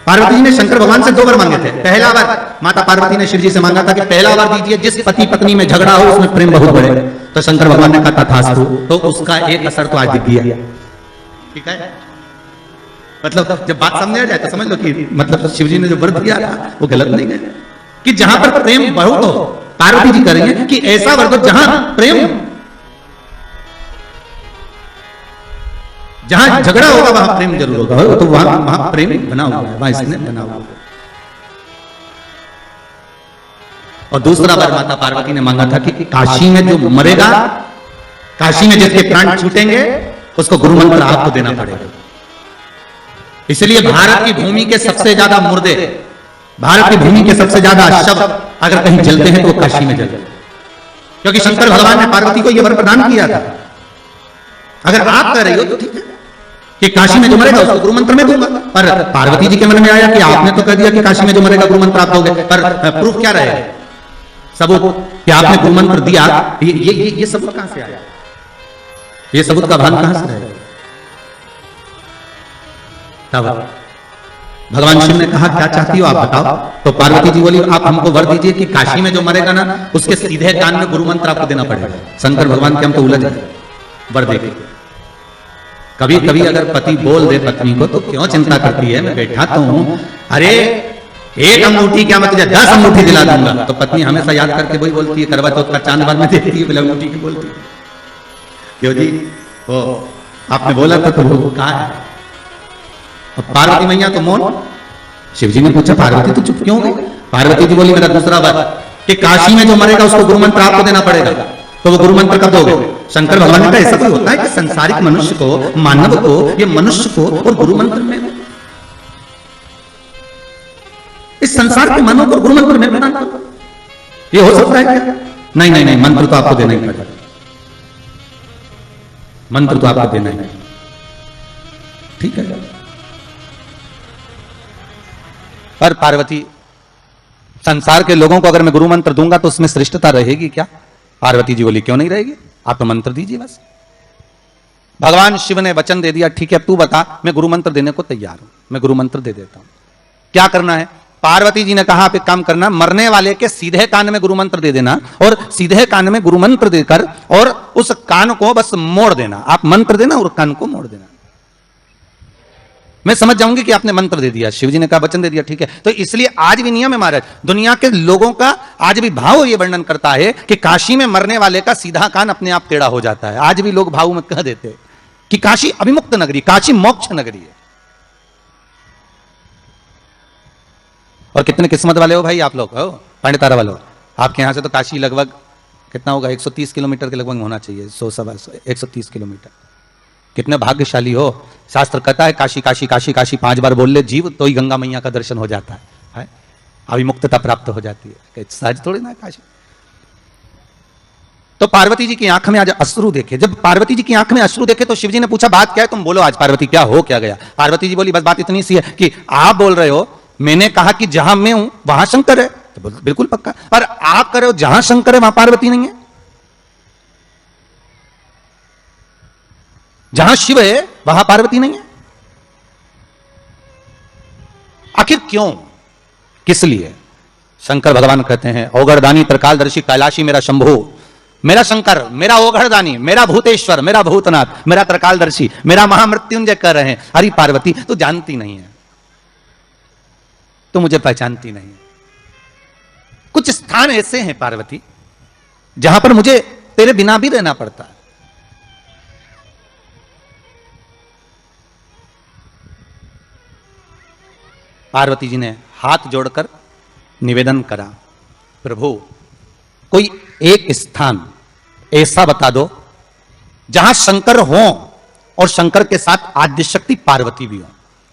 पार्वती जी ने शंकर भगवान से 2 बार मांगे थे। पहला बार माता पार्वती ने शिव जी से मांगा था कि पहला बार दीजिए जिस पति पत्नी में झगड़ा हो उसमें प्रेम बहुत बढ़े। तो शंकर भगवान ने कहा तथास्तु, तो उसका एक असर तो आज दिख गया। ठीक है, मतलब जब बात सामने आ जाए तो समझ लो कि मतलब शिव जी ने जो व्रत दिया वो गलत नहीं है, कि जहां पर प्रेम बहुत हो पार्वती जी करेंगे कि ऐसा व्रत जहां प्रेम, जहां झगड़ा होगा वहां प्रेम जरूर होगा, तो वहां प्रेम बना हुआ है, वहां इसने बना हुआ है। और दूसरा बार माता पार्वती ने मांगा था कि काशी में जो मरेगा, काशी में जिसके प्राण छूटेंगे उसको गुरु मंत्र आपको देना पड़ेगा। इसलिए भारत की भूमि के सबसे ज्यादा मुर्दे, भारत की भूमि के सबसे ज्यादा शव अगर कहीं जलते हैं तो वो काशी में जलते हैं, क्योंकि शंकर भगवान ने पार्वती को यह वर प्रदान किया था। अगर आप कह रही हो तो ठीक है कि काशी में जो मरेगा उसको गुरु मंत्र में दूंगा, पर पार्वती जी के मन में आया कि आपने तो कह दिया कि काशी में जो मरेगा गुरु मंत्र आप दोगे, पर प्रूफ क्या रहे सबूत कि आपने गुरु मंत्र दिया? ये सबूत कहां से आया? ये सबूत का भान कहां से रहे? तब भगवान शिव ने कहा क्या चाहती हो आप बताओ। तो पार्वती जी बोली आप हमको वर दीजिए कि काशी में जो मरेगा ना उसके सीधे कान में गुरु मंत्र आपको देना पड़ेगा। शंकर भगवान के हम तो उलझ गए, वर देखे। कभी कभी अगर पति बोल दे पत्नी को तो क्यों चिंता करती है, मैं बैठा तो हूं, अरे एक अंगूठी क्या मैं तुझे 10 अंगूठी दिला दूंगा। तो पत्नी हमेशा याद करके वही बोलती है, करवा चौथ का चांद बाद में देखती है, अंगूठी की बोलती है क्यों जी वो आपने बोला था तो वो कहा है। और पार्वती मैया तो मौन। शिव जी ने पूछा पार्वती तो चुप क्यों गई? पार्वती जी बोली मेरा दूसरा बात कि काशी में जो मरेगा उसको गुरु मंत्र आपको देना पड़ेगा। तो वो गुरु मंत्र कब दोगे? शंकर भगवान ने कहा ऐसा कोई होता है कि संसारिक मनुष्य को, मानव को, ये मनुष्य को और गुरु मंत्र में, इस संसार के मानव को गुरु मंत्र में प्रदान करो, ये हो सकता है क्या? नहीं नहीं नहीं, मंत्र तो आपको देना ही पड़ेगा, मंत्र तो आपको देना ही। ठीक है, पर पार्वती संसार के लोगों को अगर मैं गुरु मंत्र दूंगा तो उसमें श्रेष्ठता रहेगी क्या? पार्वती जी बोली क्यों नहीं रहेगी, आप तो मंत्र दीजिए बस। भगवान शिव ने वचन दे दिया ठीक है तू बता, मैं गुरु मंत्र देने को तैयार हूं, मैं गुरु मंत्र दे देता हूं। क्या करना है? पार्वती जी ने कहा आप एक काम करना, मरने वाले के सीधे कान में गुरु मंत्र दे देना और सीधे कान में गुरु मंत्र देकर और उस कान को बस मोड़ देना। आप मंत्र देना और कान को मोड़ देना, मैं समझ जाऊंगी कि आपने मंत्र दे दिया। शिव जी ने कहा वचन दे दिया ठीक है। तो इसलिए आज भी नियम है महाराज, दुनिया के लोगों का आज भी भाव ये वर्णन करता है कि काशी में मरने वाले का सीधा कान अपने आप टेढ़ा हो जाता है। आज भी लोग भाव में कह देते हैं कि काशी अभिमुक्त नगरी, काशी मोक्ष नगरी है। और कितने किस्मत वाले हो भाई आप लोग, हो पंडितारा वालों, आपके यहां से तो काशी लगभग कितना होगा, 130 किलोमीटर के लगभग होना चाहिए, 130 किलोमीटर। कितने भाग्यशाली हो। शास्त्र कहता है काशी काशी काशी काशी 5 बार बोल ले जीव तो ही गंगा मैया का दर्शन हो जाता है, अभिमुक्तता प्राप्त हो जाती है। सहज थोड़ी ना काशी। तो पार्वती जी की आंख में आज अश्रु देखे। जब पार्वती जी की आंख में अश्रु देखे तो शिव जी ने पूछा बात क्या है, तुम बोलो आज पार्वती क्या हो क्या गया। पार्वती जी बोली बस बात इतनी सी है कि आप बोल रहे हो, मैंने कहा कि जहां मैं हूं वहां शंकर है, तो बिल्कुल पक्का, पर आप कह रहे हो जहां शंकर है वहां पार्वती नहीं है, जहां शिव है वहां पार्वती नहीं है। आखिर क्यों, किस लिए? शंकर भगवान कहते हैं औगरदानी त्रिकालदर्शी कैलाशी मेरा शंभु, मेरा शंकर, मेरा ओघड़दानी, मेरा भूतेश्वर, मेरा भूतनाथ, मेरा त्रिकालदर्शी, मेरा महामृत्युंजय कह रहे हैं अरे पार्वती तू जानती नहीं है, तू मुझे पहचानती नहीं है। कुछ स्थान ऐसे हैं पार्वती जहां पर मुझे तेरे बिना भी रहना पड़ता है। पार्वती जी ने हाथ जोड़कर निवेदन करा प्रभु कोई एक स्थान ऐसा बता दो जहां शंकर हो और शंकर के साथ आद्य शक्ति पार्वती भी हो।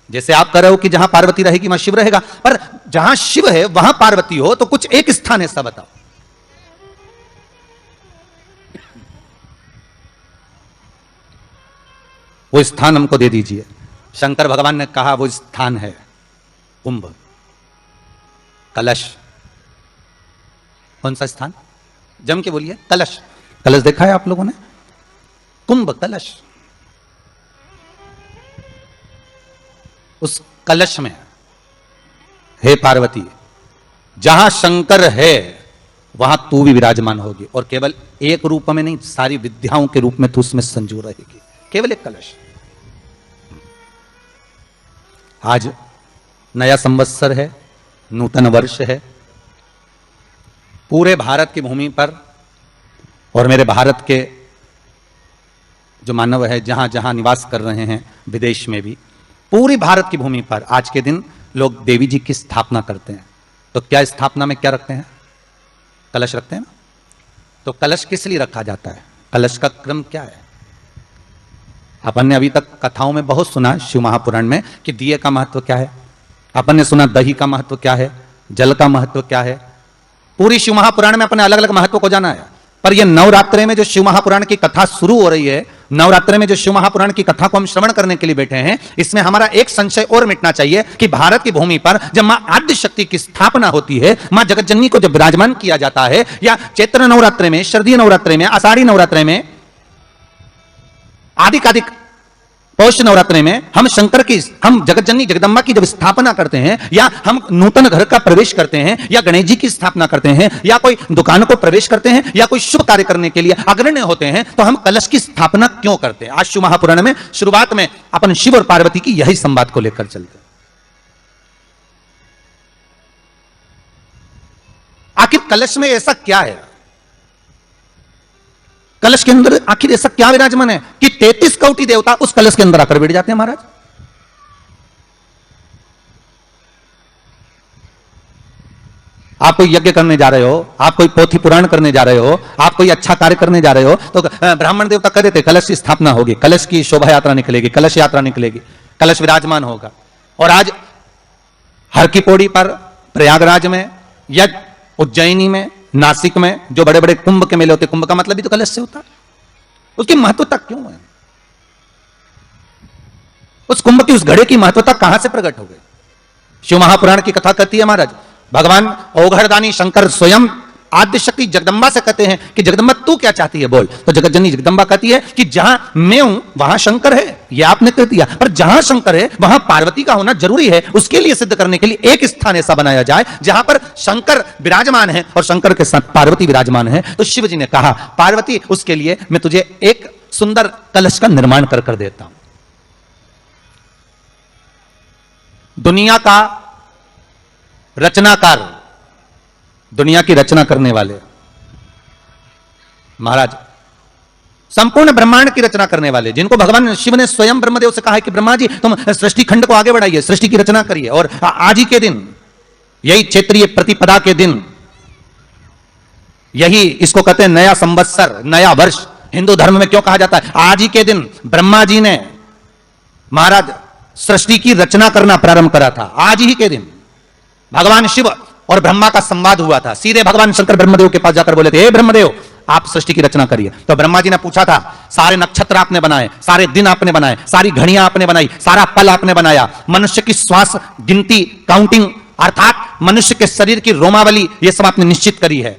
जैसे आप कह रहे हो कि जहां पार्वती रहेगी वहां शिव रहेगा, पर जहां शिव है वहां पार्वती हो, तो कुछ एक स्थान ऐसा बताओ। वो स्थान हमको दे दीजिए। शंकर भगवान ने कहा वो स्थान है कुंभ, कलश। कौन सा स्थान? जम के बोलिए। कलश। कलश देखा है आप लोगों ने? कुंभ कलश। उस कलश में हे पार्वती, जहां शंकर है वहां तू भी विराजमान होगी, और केवल एक रूप में नहीं, सारी विद्याओं के रूप में तू उसमें संजू रहेगी। केवल एक कलश। आज नया संवत्सर है, नूतन वर्ष है। पूरे भारत की भूमि पर और मेरे भारत के जो मानव है जहां जहां निवास कर रहे हैं, विदेश में भी, पूरी भारत की भूमि पर आज के दिन लोग देवी जी की स्थापना करते हैं। तो क्या स्थापना में क्या रखते हैं? कलश रखते हैं ना। तो कलश किस लिए रखा जाता है? कलश का क्रम क्या है? अपन ने अभी तक कथाओं में बहुत सुना, शिव महापुराण में, कि दिए का महत्व क्या है। अपन ने सुना दही का महत्व क्या है, जल का महत्व क्या है। पूरी शिव महापुराण में अपन ने अलग अलग महत्व को जाना है। पर यह नवरात्रे में जो शिव महापुराण की कथा शुरू हो रही है, नवरात्रे में जो शिव महापुराण की कथा को हम श्रवण करने के लिए बैठे हैं, इसमें हमारा एक संशय और मिटना चाहिए कि भारत की भूमि पर जब मां आद्य शक्ति की स्थापना होती है, मां जगतजननी को जब विराजमान किया जाता है, या चैत्र नवरात्रे में, शरदीय नवरात्रे में, आषाढ़ी नवरात्रे में, आदिकादिक पौष नवरात्रे में हम जगतजननी जगदम्बा की जब स्थापना करते हैं, या हम नूतन घर का प्रवेश करते हैं, या गणेश जी की स्थापना करते हैं, या कोई दुकान को प्रवेश करते हैं, या कोई शुभ कार्य करने के लिए अग्रण्य होते हैं, तो हम कलश की स्थापना क्यों करते हैं? आज शिव महापुराण में शुरुआत में अपन शिव और पार्वती की यही संवाद को लेकर चलते हैं। आखिर कलश में ऐसा क्या है? कलश के अंदर आखिर ऐसा क्या विराजमान है कि 33 कोटि देवता उस कलश के अंदर आकर बैठ जाते हैं? महाराज, आप कोई यज्ञ करने जा रहे हो, आप कोई पोथी पुराण करने जा रहे हो, आप कोई अच्छा कार्य करने जा रहे हो, तो ब्राह्मण देवता कह देते कलश की स्थापना होगी, कलश की शोभा यात्रा निकलेगी, कलश यात्रा निकलेगी, कलश विराजमान होगा। और आज हर की पौड़ी पर, प्रयागराज में, या उज्जैनी में, नासिक में जो बड़े बड़े कुंभ के मेले होते, कुंभ का मतलब भी तो कलश से होता है। उसकी महत्वता क्यों है? उस कुंभ की, उस घड़े की महत्वता कहां से प्रकट हो गई? शिव महापुराण की कथा कहती है महाराज, भगवान ओघरदानी शंकर स्वयं आद्य शक्ति जगदम्बा से कहते हैं कि जगदम्बा तू क्या चाहती है बोल। तो जगतजननी जगदम्बा कहती है कि जहां मैं हूं वहां शंकर है, यह आपने कह दिया, पर जहां शंकर है वहां पार्वती का होना जरूरी है। उसके लिए सिद्ध करने के लिए एक स्थान ऐसा बनाया जाए जहां पर शंकर विराजमान है और शंकर के साथ पार्वती विराजमान है। तो शिव जी ने कहा, पार्वती उसके लिए मैं तुझे एक सुंदर कलश का निर्माण कर देता हूं। दुनिया का रचनाकार, दुनिया की रचना करने वाले महाराज, संपूर्ण ब्रह्मांड की रचना करने वाले, जिनको भगवान शिव ने स्वयं ब्रह्मदेव से कहा है कि ब्रह्मा जी तुम सृष्टि खंड को आगे बढ़ाइए, सृष्टि की रचना करिए। और आज ही के दिन, यही क्षेत्रीय प्रतिपदा के दिन, यही इसको कहते हैं नया संवत्सर, नया वर्ष। हिंदू धर्म में क्यों कहा जाता है? आज ही के दिन ब्रह्मा जी ने महाराज सृष्टि की रचना करना प्रारंभ करा था। आज ही के दिन भगवान शिव और ब्रह्मा का संवाद हुआ था। सीधे भगवान शंकर ब्रह्मदेव के पास जाकर बोले थे, हे ब्रह्मदेव आप सृष्टि की रचना करिए। तो ब्रह्मा जी ने पूछा था, सारे नक्षत्र आपने बनाए, सारे दिन आपने बनाए, सारी घड़ियां आपने बनाई, सारा पल आपने बनाया, मनुष्य की श्वास गिनती, काउंटिंग, अर्थात मनुष्य के शरीर की रोमावली, यह सब आपने निश्चित करी है।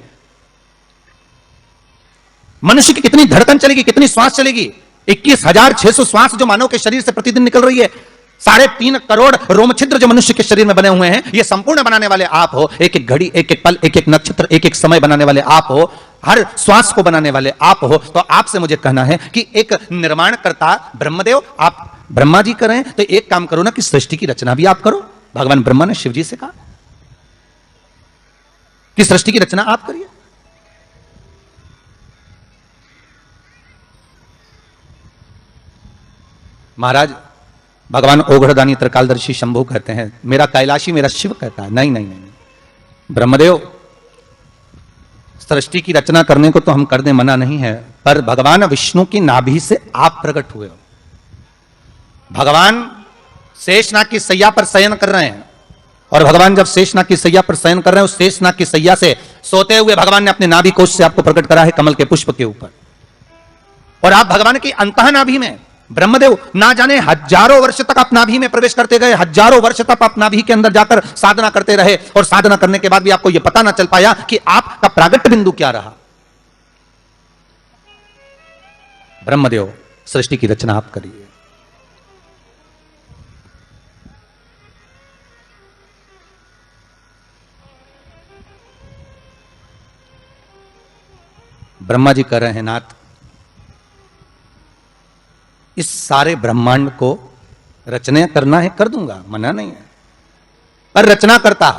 मनुष्य की कितनी धड़कन चलेगी, कितनी श्वास चलेगी, 21,600 श्वास जो मानव के शरीर से प्रतिदिन निकल रही है, 3.5 करोड़ रोमछिद्र जो मनुष्य के शरीर में बने हुए हैं, ये संपूर्ण बनाने वाले आप हो। एक एक घड़ी, एक एक पल, एक एक नक्षत्र, एक एक समय बनाने वाले आप हो। हर श्वास को बनाने वाले आप हो। तो आपसे मुझे कहना है कि एक निर्माणकर्ता ब्रह्मदेव आप ब्रह्मा जी करें, तो एक काम करो ना कि सृष्टि की रचना भी आप करो। भगवान ब्रह्मा ने शिव जी से कहा कि सृष्टि की रचना आप करिए। महाराज भगवान ओघड़दानी त्रिकालदर्शी शंभु कहते हैं, मेरा कैलाशी मेरा शिव कहता है, नहीं नहीं नहीं ब्रह्मदेव, सृष्टि की रचना करने को तो हम कर दे, मना नहीं है, पर भगवान विष्णु की नाभि से आप प्रकट हुए हो। भगवान शेषनाग की सैया पर शयन कर रहे हैं, और भगवान जब शेषनाग की सैया पर शयन कर रहे हैं, उस शेषनाग की सैया से सोते हुए भगवान ने अपने नाभि कोश से आपको प्रकट करा है, कमल के पुष्प के ऊपर। और आप भगवान की अंतः नाभि में, ब्रह्मदेव ना जाने हजारों वर्ष तक आप नाभि में प्रवेश करते गए, हजारों वर्ष तक आप नाभि के अंदर जाकर साधना करते रहे, और साधना करने के बाद भी आपको यह पता ना चल पाया कि आपका प्रागट्य बिंदु क्या रहा। ब्रह्मदेव सृष्टि की रचना आप करिए। ब्रह्मा जी कह रहे हैं, नाथ इस सारे ब्रह्मांड को रचना करना है, कर दूंगा, मना नहीं है, पर रचना करता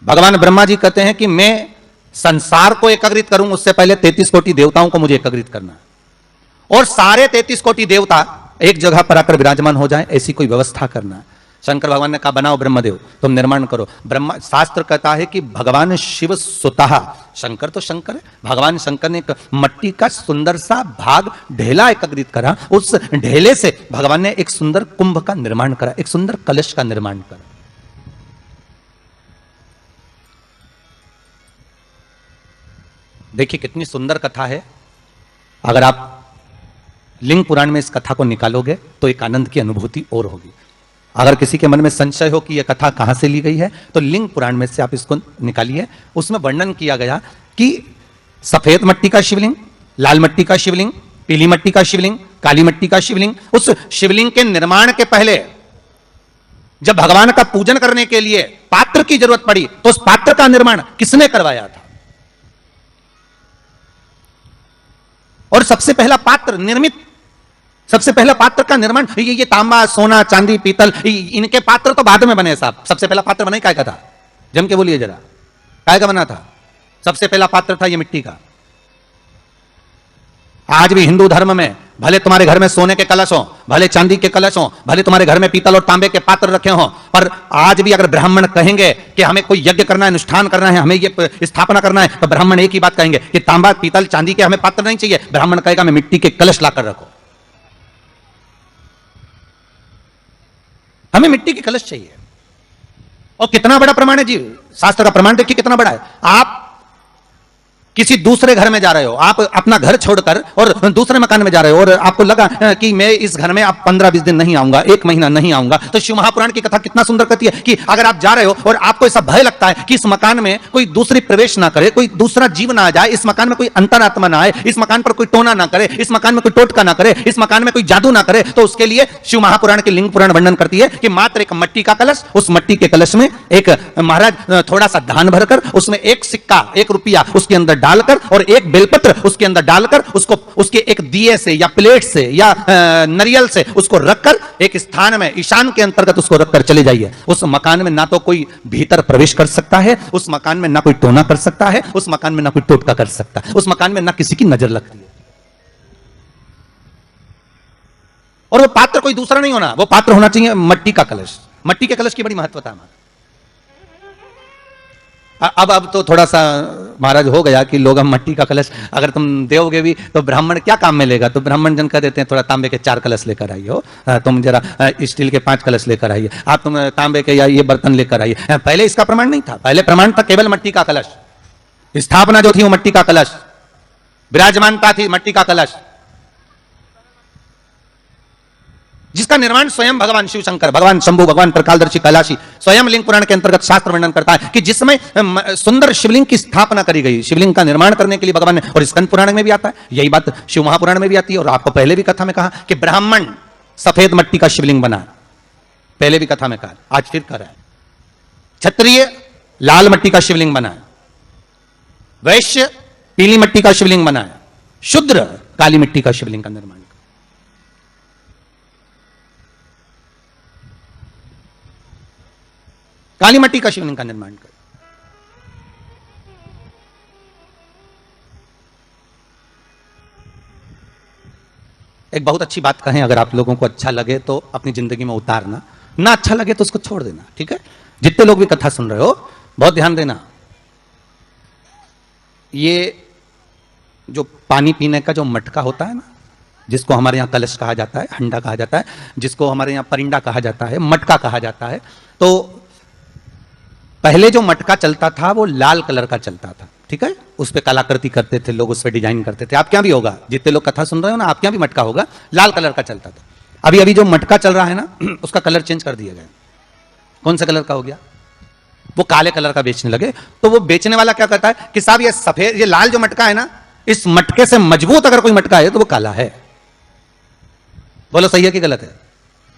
भगवान ब्रह्मा जी कहते हैं कि मैं संसार को एकत्रित करूं, उससे पहले 33 कोटि देवताओं को मुझे एकत्रित करना है और सारे 33 कोटि देवता एक जगह पर आकर विराजमान हो जाएं, ऐसी कोई व्यवस्था करना है। शंकर भगवान ने कहा बनाओ ब्रह्मदेव, तुम निर्माण करो। ब्रह्मा, शास्त्र कहता है कि भगवान शिव स्वतः, शंकर तो शंकर है, भगवान शंकर ने एक मट्टी का सुंदर सा भाग ढेला एकत्रित करा, उस ढेले से भगवान ने एक सुंदर कुंभ का निर्माण करा, एक सुंदर कलश का निर्माण करा। देखिए कितनी सुंदर कथा है। अगर आप लिंग पुराण में इस कथा को निकालोगे तो एक आनंद की अनुभूति और होगी। अगर किसी के मन में संशय हो कि यह कथा कहां से ली गई है तो लिंग पुराण में से आप इसको निकालिए। उसमें वर्णन किया गया कि सफेद मट्टी का शिवलिंग, लाल मट्टी का शिवलिंग, पीली मट्टी का शिवलिंग, काली मट्टी का शिवलिंग, उस शिवलिंग के निर्माण के पहले जब भगवान का पूजन करने के लिए पात्र की जरूरत पड़ी तो उस पात्र का निर्माण किसने करवाया था? और सबसे पहला पात्र निर्मित, सबसे पहला पात्र का निर्माण, ये तांबा, सोना, चांदी, पीतल, इनके पात्र तो बाद में बने साहब। सबसे पहला पात्र बना काय का था? जम के बोलिए जरा, काय का बना था? सबसे पहला पात्र था ये मिट्टी का। आज भी हिंदू धर्म में भले तुम्हारे घर में सोने के कलश हो, भले चांदी के कलश हो, भले तुम्हारे घर में पीतल और तांबे के पात्र रखे हो, पर आज भी अगर ब्राह्मण कहेंगे कि हमें कोई यज्ञ करना है, अनुष्ठान करना है, हमें ये स्थापना करना है, तो ब्राह्मण एक ही बात कहेंगे कि तांबा, पीतल, चांदी के हमें पात्र नहीं चाहिए। ब्राह्मण कहेगा मैं मिट्टी के कलश लाकर रखो, हमें मिट्टी के कलश चाहिए। और कितना बड़ा प्रमाण है जी, शास्त्र का प्रमाण देखिए कितना बड़ा है। आप किसी दूसरे घर में जा रहे हो, आप अपना घर छोड़कर और दूसरे मकान में जा रहे हो और आपको लगा कि मैं इस घर में आप 15-20 दिन नहीं आऊंगा, 1 महीना नहीं आऊंगा, तो शिव महापुराण की कथा कितना सुंदर कहती है कि अगर आप जा रहे हो और आपको ऐसा भय लगता है कि इस मकान में कोई दूसरी प्रवेश ना करे, कोई दूसरा जीव ना आ जाए, इस मकान में कोई अंतरात्मा ना आए, इस मकान पर कोई टोना ना करे, इस मकान में कोई टोटका ना करे, इस मकान में कोई जादू ना करे, तो उसके लिए शिव महापुराण की लिंग पुराण वर्णन करती है कि मात्र एक मट्टी का कलश, उस मट्टी के कलश में एक महाराज थोड़ा सा धान भरकर, उसमें एक सिक्का, 1 रुपया उसके अंदर डालकर और एक बेलपत्र उसके अंदर डालकर उसको उसके एक दिए से या प्लेट से या नरियल से उसको रखकर एक स्थान में ईशान के अंतर्गत उसको रखकर चले जाइए। उस मकान में ना तो कोई भीतर प्रवेश कर सकता है, उस मकान में ना कोई टोना कर सकता है, उस मकान में ना कोई टोटका कर सकता है, उस मकान में ना किसी की नजर लगती है। और वो पात्र कोई दूसरा नहीं होना, वो पात्र होना चाहिए मट्टी का कलश। मट्टी के कलश की बड़ी महत्वता है। अब तो थोड़ा सा महाराज हो गया कि लोग हम मट्टी का कलश अगर तुम दोगे भी तो ब्राह्मण क्या काम में लेगा, तो ब्राह्मण जन कह देते हैं थोड़ा तांबे के 4 कलश लेकर आइए हो, तुम जरा स्टील के 5 कलश लेकर आइए, आप तुम तांबे के या ये बर्तन लेकर आइए। पहले इसका प्रमाण नहीं था, पहले प्रमाण था केवल मट्टी का कलश। स्थापना जो थी वो मट्टी का कलश, विराजमानता थी मट्टी का कलश, जिसका निर्माण स्वयं भगवान शिव शंकर, भगवान शंभु, भगवान प्रकालदर्शी, कैलाशी स्वयं लिंग पुराण के अंतर्गत शास्त्र वर्णन करता है कि जिसमें सुंदर शिवलिंग की स्थापना करी गई। शिवलिंग का निर्माण करने के लिए भगवान ने, और स्कंद पुराण में भी आता है यही बात, शिव महापुराण में भी आती है। और आपको पहले भी कथा में कहा कि ब्राह्मण सफेद मट्टी का शिवलिंग बना, पहले भी कथा में कहा, आज फिर कह रहा है। क्षत्रिय लाल मट्टी का शिवलिंग बना, वैश्य पीली मट्टी का शिवलिंग बना, शूद्र काली मिट्टी का शिवलिंग का निर्माण। काली मट्टी का शिवलिंग का निर्माण कर। एक बहुत अच्छी बात कहें, अगर आप लोगों को अच्छा लगे तो अपनी जिंदगी में उतारना, ना अच्छा लगे तो उसको छोड़ देना, ठीक है। जितने लोग भी कथा सुन रहे हो बहुत ध्यान देना। ये जो पानी पीने का जो मटका होता है ना, जिसको हमारे यहाँ कलश कहा जाता है, हंडा कहा जाता है, जिसको हमारे यहाँ परिंडा कहा जाता है, मटका कहा जाता है, तो पहले जो मटका चलता था वो लाल कलर का चलता था, ठीक है। उस पर कलाकृति करते थे लोग, उस पर डिजाइन करते थे। आपके यहाँ भी होगा, जितने लोग कथा सुन रहे हो ना, आपके यहाँ भी मटका होगा, लाल कलर का चलता था। अभी अभी जो मटका चल रहा है ना, उसका कलर चेंज कर दिया गया। कौन सा कलर का हो गया? वो काले कलर का बेचने लगे। तो वो बेचने वाला क्या कहता है कि साहब ये सफेद, ये लाल जो मटका है ना, इस मटके से मजबूत अगर कोई मटका है तो वो काला है। बोलो सही है कि गलत है?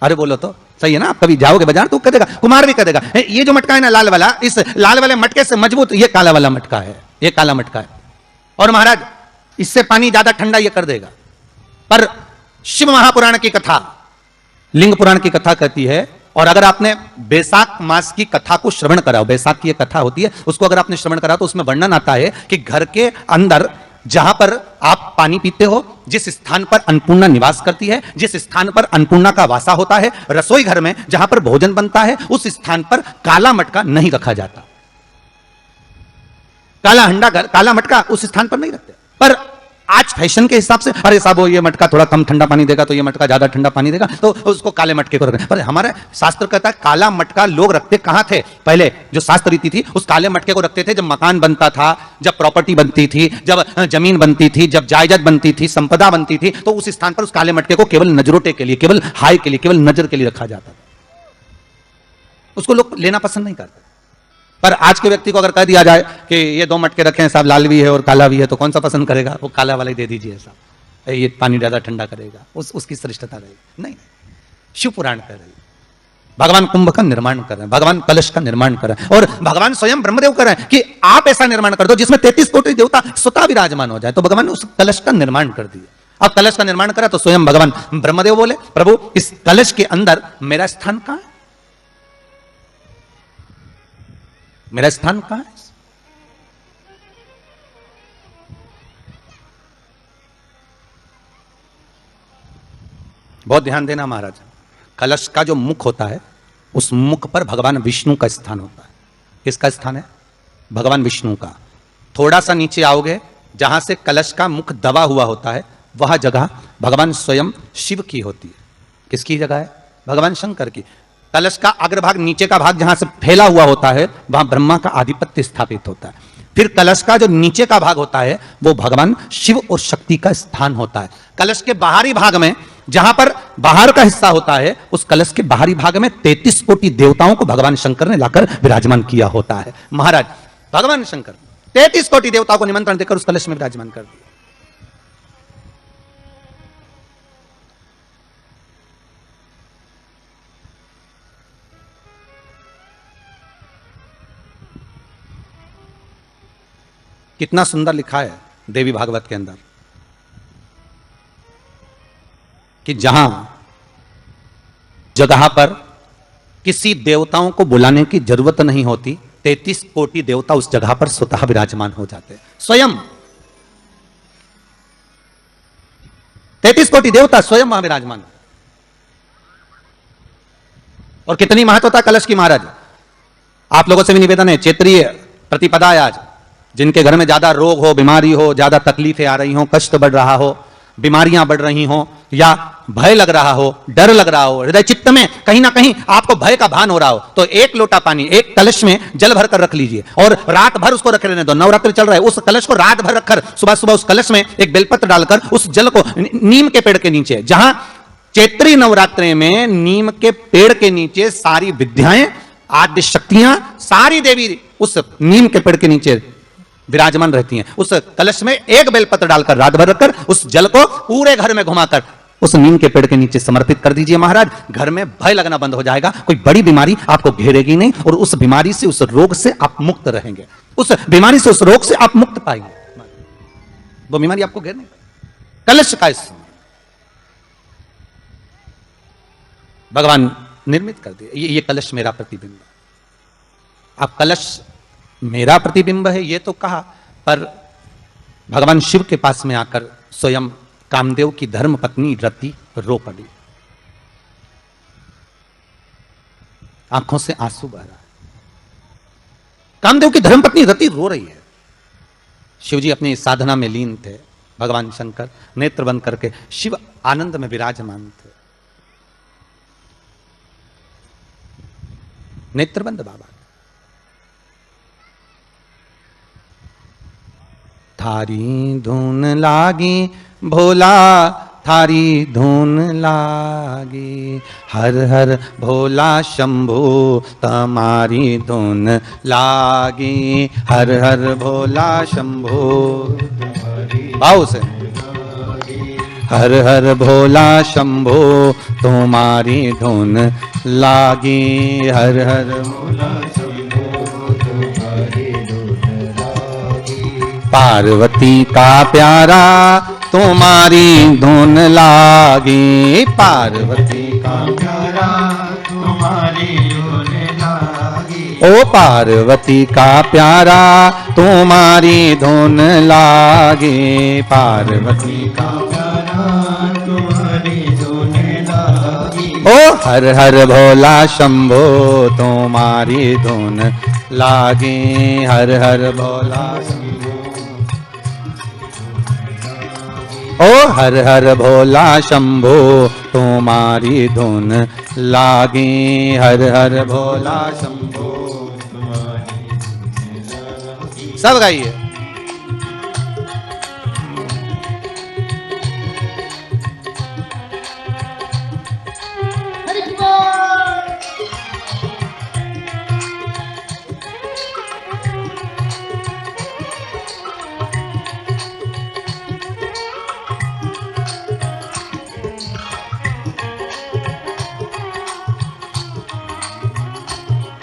अरे बोलो तो सही है ना। आप कभी जाओगे बाजार तो कह देगा, कुमार भी कह देगा, ये जो मटका है ना लाल वाला, इस लाल वाले मटके से मजबूत ये काला वाला मटका है, ये काला मटका है। और महाराज इससे पानी ज्यादा ठंडा ये कर देगा। पर शिव महापुराण की कथा, लिंग पुराण की कथा कहती है, और अगर आपने बैसाख मास की कथा को श्रवण करा, बैसाख की एक कथा होती है, उसको अगर आपने श्रवण करा तो उसमें वर्णन आता है कि घर के अंदर जहां पर आप पानी पीते हो, जिस स्थान पर अन्नपूर्णा निवास करती है, जिस स्थान पर अन्नपूर्णा का वासा होता है, रसोई घर में जहां पर भोजन बनता है, उस स्थान पर काला मटका नहीं रखा जाता। काला मटका उस स्थान पर नहीं रखते। पर आज फैशन के हिसाब से, अरे साहब ये मटका थोड़ा कम ठंडा पानी देगा तो ये मटका ज्यादा ठंडा पानी देगा, तो उसको काले मटके को रखते। पर हमारे शास्त्र कहता है काला मटका लोग रखते कहां थे? पहले जो शास्त्र रीति थी, उस काले मटके को रखते थे जब मकान बनता था, जब प्रॉपर्टी बनती थी, जब जमीन बनती थी, जब जायदाद बनती थी, संपदा बनती थी, तो उस स्थान पर उस काले मटके को केवल नजरोटे के लिए, केवल हाय के लिए, केवल नजर के लिए रखा जाता था। उसको लोग लेना पसंद नहीं करते। पर आज के व्यक्ति को अगर कह दिया जाए कि ये 2 मटके रखे हैं साहब, लाल भी है और काला भी है, तो कौन सा पसंद करेगा? वो काला वाला ही दे दीजिए साहब, ये पानी ज्यादा ठंडा करेगा, उसकी श्रेष्ठता रहेगी। नहीं, शिव पुराण कह रही, भगवान कुंभ का निर्माण कर रहे हैं, भगवान कलश का निर्माण कर रहे हैं, और भगवान स्वयं ब्रह्मदेव कर रहे हैं कि आप ऐसा निर्माण कर दो जिसमें 33 कोटि देवता स्वतः विराजमान हो जाए। तो भगवान ने उस कलश का निर्माण कर दिया। अब कलश का निर्माण करा तो स्वयं भगवान ब्रह्मदेव बोले, प्रभु इस कलश के अंदर मेरा स्थान कहां है? मेरा स्थान कहां है? बहुत ध्यान देना महाराज, कलश का जो मुख होता है, उस मुख पर भगवान विष्णु का स्थान होता है। किसका स्थान है? भगवान विष्णु का। थोड़ा सा नीचे आओगे, जहां से कलश का मुख दबा हुआ होता है, वह जगह भगवान स्वयं शिव की होती है। किसकी जगह है? भगवान शंकर की। कलश का अग्रभाग, नीचे का भाग जहां से फैला हुआ होता है, वहां ब्रह्मा का आधिपत्य स्थापित होता है। फिर कलश का जो नीचे का भाग होता है, वो भगवान शिव और शक्ति का स्थान होता है। कलश के बाहरी भाग में, जहां पर बाहर का हिस्सा होता है, उस कलश के बाहरी भाग में 33 कोटि देवताओं को भगवान शंकर ने लाकर विराजमान किया होता है। महाराज भगवान शंकर 33 कोटि देवताओं को निमंत्रण देकर उस कलश में विराजमान कर दिया। कितना सुंदर लिखा है देवी भागवत के अंदर कि जहां जगह पर किसी देवताओं को बुलाने की जरूरत नहीं होती, 33 कोटि देवता उस जगह पर स्वतः विराजमान हो जाते हैं। स्वयं 33 कोटि देवता स्वयं वहां विराजमान। और कितनी महत्वता कलश की महाराज। आप लोगों से भी निवेदन है, क्षेत्रीय प्रतिपदा है आज, जिनके घर में ज्यादा रोग हो, बीमारी हो, ज्यादा तकलीफें आ रही हो, कष्ट बढ़ रहा हो, बीमारियां बढ़ रही हो, या भय लग रहा हो, डर लग रहा हो, हृदय चित्त में कहीं ना कहीं आपको भय का भान हो रहा हो, तो एक लोटा पानी, एक कलश में जल भर कर रख लीजिए और रात भर उसको रखे रहने दो। नवरात्र चल रहा है, उस कलश को रात भर रखकर सुबह सुबह उस कलश में एक बेलपत्र डालकर उस जल को नीम के पेड़ के नीचे, जहां चैत्री नवरात्रि में नीम के पेड़ के नीचे सारी विद्याएं, आद्य शक्तियां, सारी देवी उस नीम के पेड़ के नीचे विराजमान रहती हैं। उस कलश में एक बेलपत्र डालकर रात भर रखकर उस जल को पूरे घर में घुमाकर उस नीम के पेड़ के नीचे समर्पित कर दीजिए महाराज। घर में भय लगना बंद हो जाएगा, कोई बड़ी बीमारी आपको घेरेगी नहीं, और उस बीमारी से, उस रोग से आप मुक्त रहेंगे। उस बीमारी से, उस रोग से आप मुक्त पाएंगे, वो बीमारी आपको घेर नहीं पाएगी। कलश का भगवान निर्मित कर दिया। ये कलश मेरा प्रतिबिंब है। आप कलश मेरा प्रतिबिंब है ये तो कहा, पर भगवान शिव के पास में आकर स्वयं कामदेव की धर्म पत्नी रति रो पड़ी, आंखों से आंसू बह रहा है। कामदेव की धर्म पत्नी रति रो रही है। शिव जी अपनी साधना में लीन थे, भगवान शंकर नेत्र बंद करके शिव आनंद में विराजमान थे। नेत्र बंद बाबा। थारी धुन लागी भोला, थारी धुन लागी, हर हर भोला शंभू तमारी धुन लागी, हर हर भोला शंभू। भाव से हर हर भोला शंभू तुम्हारी धुन लागी, हर हर भोला शंभू तुम्हारी धुन लागी, पार्वती का प्यारा तुम्हारी धुन लागी, पार्वती का प्यारा तुम्हारी धुन लागी। ओ पार्वती का प्यारा तुम्हारी धुन लागे, पार्वती का प्यारा तुम्हारी धुन लागी। ओ हर हर भोला शंभो तुम्हारी धुन लागे, हर हर भोला शंभो। ओ हर हर भोला शंभो तुम्हारी धुन लागे, हर हर भोला शंभो। सब गाइए।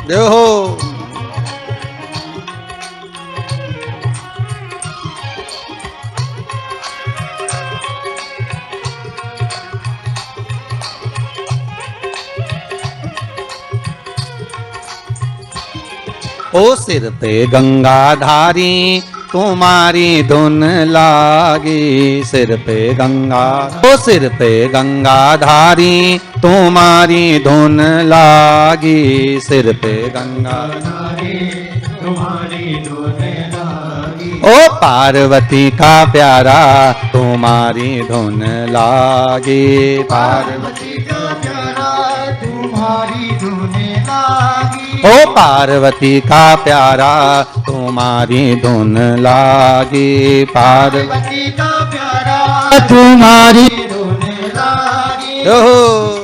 देखो ओ सिर पे गंगाधारी तुम्हारी धुन लागी, सिर पे गंगा, ओ सिर पे गंगाधारी तुम्हारी धुन लागी, सिर पे गंगाधारी तुम्हारी धुन लागी। ओ पार्वती का प्यारा तुम्हारी धुन लागी, पार्वती का प्यारा तुम्हारी धुन लागी। ओ पार्वती का प्यारा तुम्हारी धुन लागी, पार्वती का प्यारा तुम्हारी धुन लागी। ओहो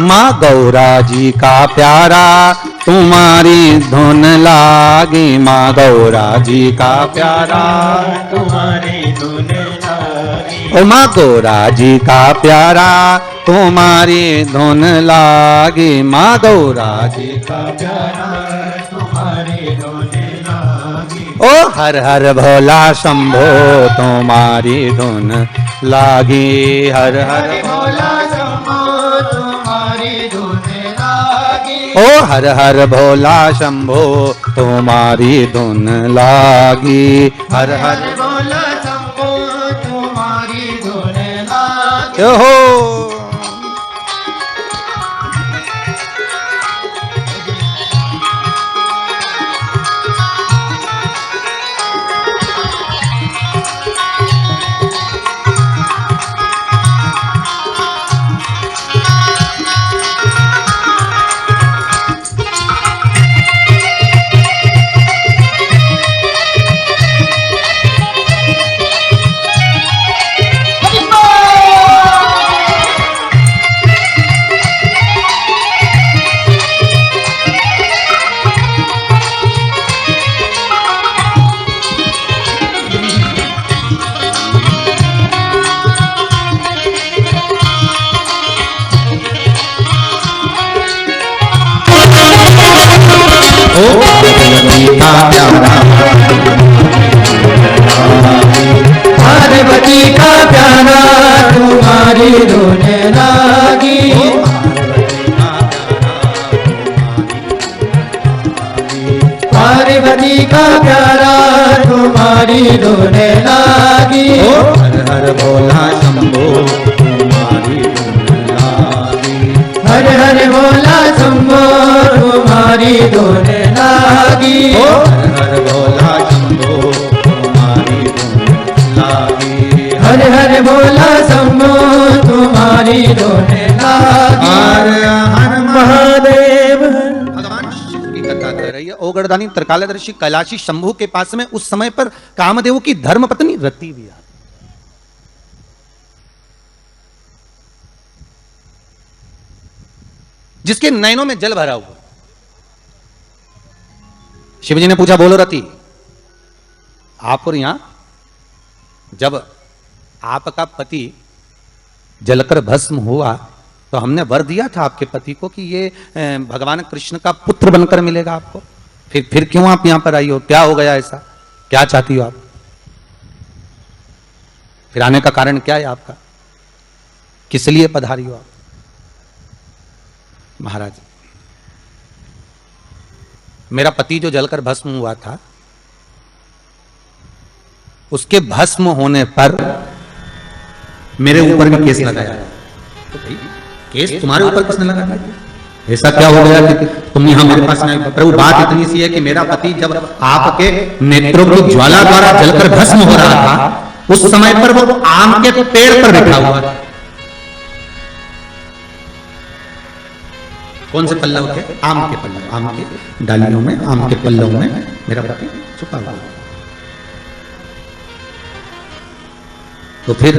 माँ गौरा जी का प्यारा तुम्हारी धुन लागी, माँ गौरा जी का प्यारा तुम्हारी धुन लागी। ओ माँ गौरा जी का प्यारा तुम्हारी धुन लागी, माँ गौरा जी का प्यारा तुम्हारी धुन लागी। ओ हर हर भोला शंभो तुम्हारी धुन लागी, हर हर भोला शंभो तुम्हारी धुन लागी। ओ हर हर भोला शंभो तुम्हारी धुन लागी, हर हर भोला शंभो तुम्हारी धुन लागी। ओहो पार्वती का प्यारा तुम्हारी धुन लागी। पार्वती का प्यारा तुम्हारी धुन लागी। हर हर भोला शंभो तुम्हारी धुन लागी। हर हर भोला शंभो तुम्हारी धुन लागी। हर हर भोला शंभो तुम्हारी धुन लागी। हर हर भोला शंभो तुम्हारी धुन लागी। हर हर महादेव। भगवान शिव की कथा कह रही है। ओगरदानी त्रिकालदर्शी कैलाशी शंभु के पास में उस समय पर कामदेव की धर्मपत्नी रति भी आ, जिसके नयनों में जल भरा हुआ। शिवजी ने पूछा, बोलो रति, आप और यहां जब आपका पति जलकर भस्म हुआ तो हमने वर दिया था आपके पति को कि ये भगवान कृष्ण का पुत्र बनकर मिलेगा आपको, फिर क्यों आप यहां पर आई हो? क्या हो गया ऐसा? क्या चाहती हो आप? फिर आने का कारण क्या है आपका? किस लिए पधारी हो आप? महाराज, मेरा पति जो जलकर भस्म हुआ था, उसके भस्म होने पर मेरे ऊपर भी केस लगाया। तो भाई केस तुम्हारे ऊपर किसने लगाया? ऐसा क्या हो गया कि तुम यहां मेरे पास नहीं? प्रभु, बात इतनी सी है कि मेरा पति जब आपके नेत्रों की ज्वाला द्वारा जलकर भस्म हो रहा था, उस समय पर वो आम के पेड़ पर बैठा हुआ था। कौन से पल्लव थे? आम के पल्लव, आम के डालियों में, आम के पल्लव में मेरा पति छुपा हुआ। तो फिर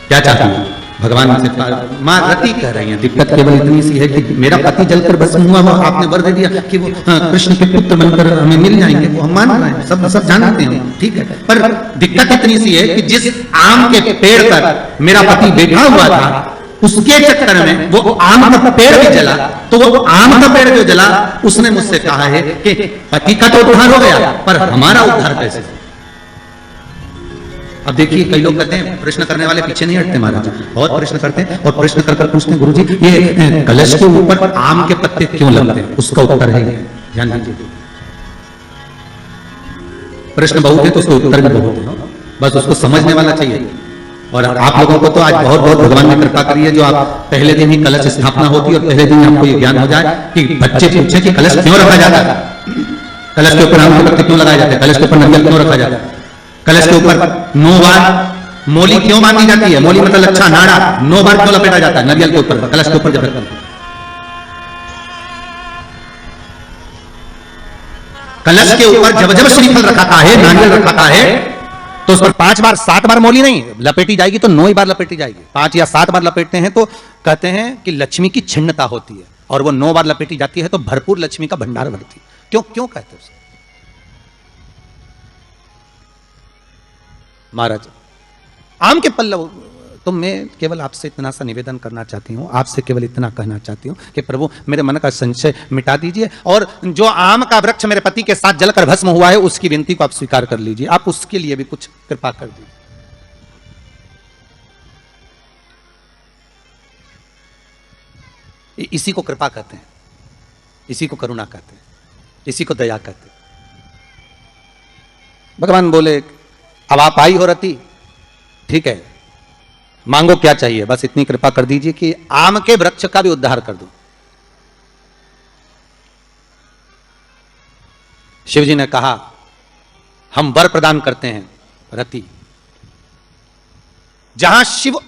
क्या चाहती है भगवान से? मां रति कह रही है, दिक्कत केवल इतनी सी है कि मेरा पति जलकर भस्म हुआ, वो आपने वर दे दिया कि वो कृष्ण के पुत्र बनकर हमें मिल जाएंगे। वो हम मान रहे हैं, सब जानते हैं, ठीक है, पर दिक्कत इतनी सी है कि जिस आम के पेड़ पर मेरा पति बैठा हुआ था, उसके चक्कर में वो आम का पेड़ भी जला। तो वो आम का पेड़ जो जला, उसने मुझसे कहा है कि पति का तो उद्धार हो गया, पर हमारा उद्धार कैसे? अब देखिए, कई लोग कहते हैं प्रश्न करने वाले पीछे नहीं हटते महाराज, बहुत प्रश्न करते हैं और प्रश्न कर पूछते हैं, गुरुजी ये कलश के ऊपर आम के पत्ते क्यों लगते हैं? उसका उत्तर है, ध्यान दीजिए। प्रश्न बहुत है तो उसका उत्तर भी बहुत है, बस उसको समझने वाला चाहिए। और आप लोगों को तो आज बहुत बहुत भगवान ने कृपा करी है, जो आप पहले दिन ही कलश स्थापना होती है और पहले दिन आपको ये ज्ञान हो जाए कि बच्चे पूछे कि कलश क्यों रखा जाता है, कलश के ऊपर आम के पत्ते क्यों लगाए जाते हैं, कलश के ऊपर नारियल क्यों रखा जाता है, कलश के ऊपर 9 बार मोली क्यों बांधी जाती है? मोली मतलब अच्छा नाड़ा 9 बार क्यों लपेटा जाता है नारियल के ऊपर, कलश के ऊपर जब रखते हैं? कलश के ऊपर जब जब श्रीफल रखाता है, नारियल रखाता है, तो उस पर 5 बार 7 बार मोली नहीं लपेटी जाएगी, तो 9 ही बार लपेटी जाएगी। 5 या 7 बार लपेटते हैं तो कहते हैं कि लक्ष्मी की छिन्नता होती है, और वो 9 बार लपेटी जाती है तो भरपूर लक्ष्मी का भंडार भरती है। क्यों क्यों कहते हैं? महाराज, आम के पल्लव, तो मैं केवल आपसे इतना सा निवेदन करना चाहती हूँ, आपसे केवल इतना कहना चाहती हूँ कि प्रभु मेरे मन का संशय मिटा दीजिए, और जो आम का वृक्ष मेरे पति के साथ जलकर भस्म हुआ है, उसकी विनती को आप स्वीकार कर लीजिए। आप उसके लिए भी कुछ कृपा कर दीजिए। इसी को कृपा कहते हैं, इसी को करुणा कहते हैं, इसी को दया कहते हैं। भगवान बोले, अब आप आई हो रति, ठीक है, मांगो क्या चाहिए, बस इतनी कृपा कर दीजिए कि आम के वृक्ष का भी उद्धार कर दो। शिवजी ने कहा, हम वर प्रदान करते हैं रति, जहां शिव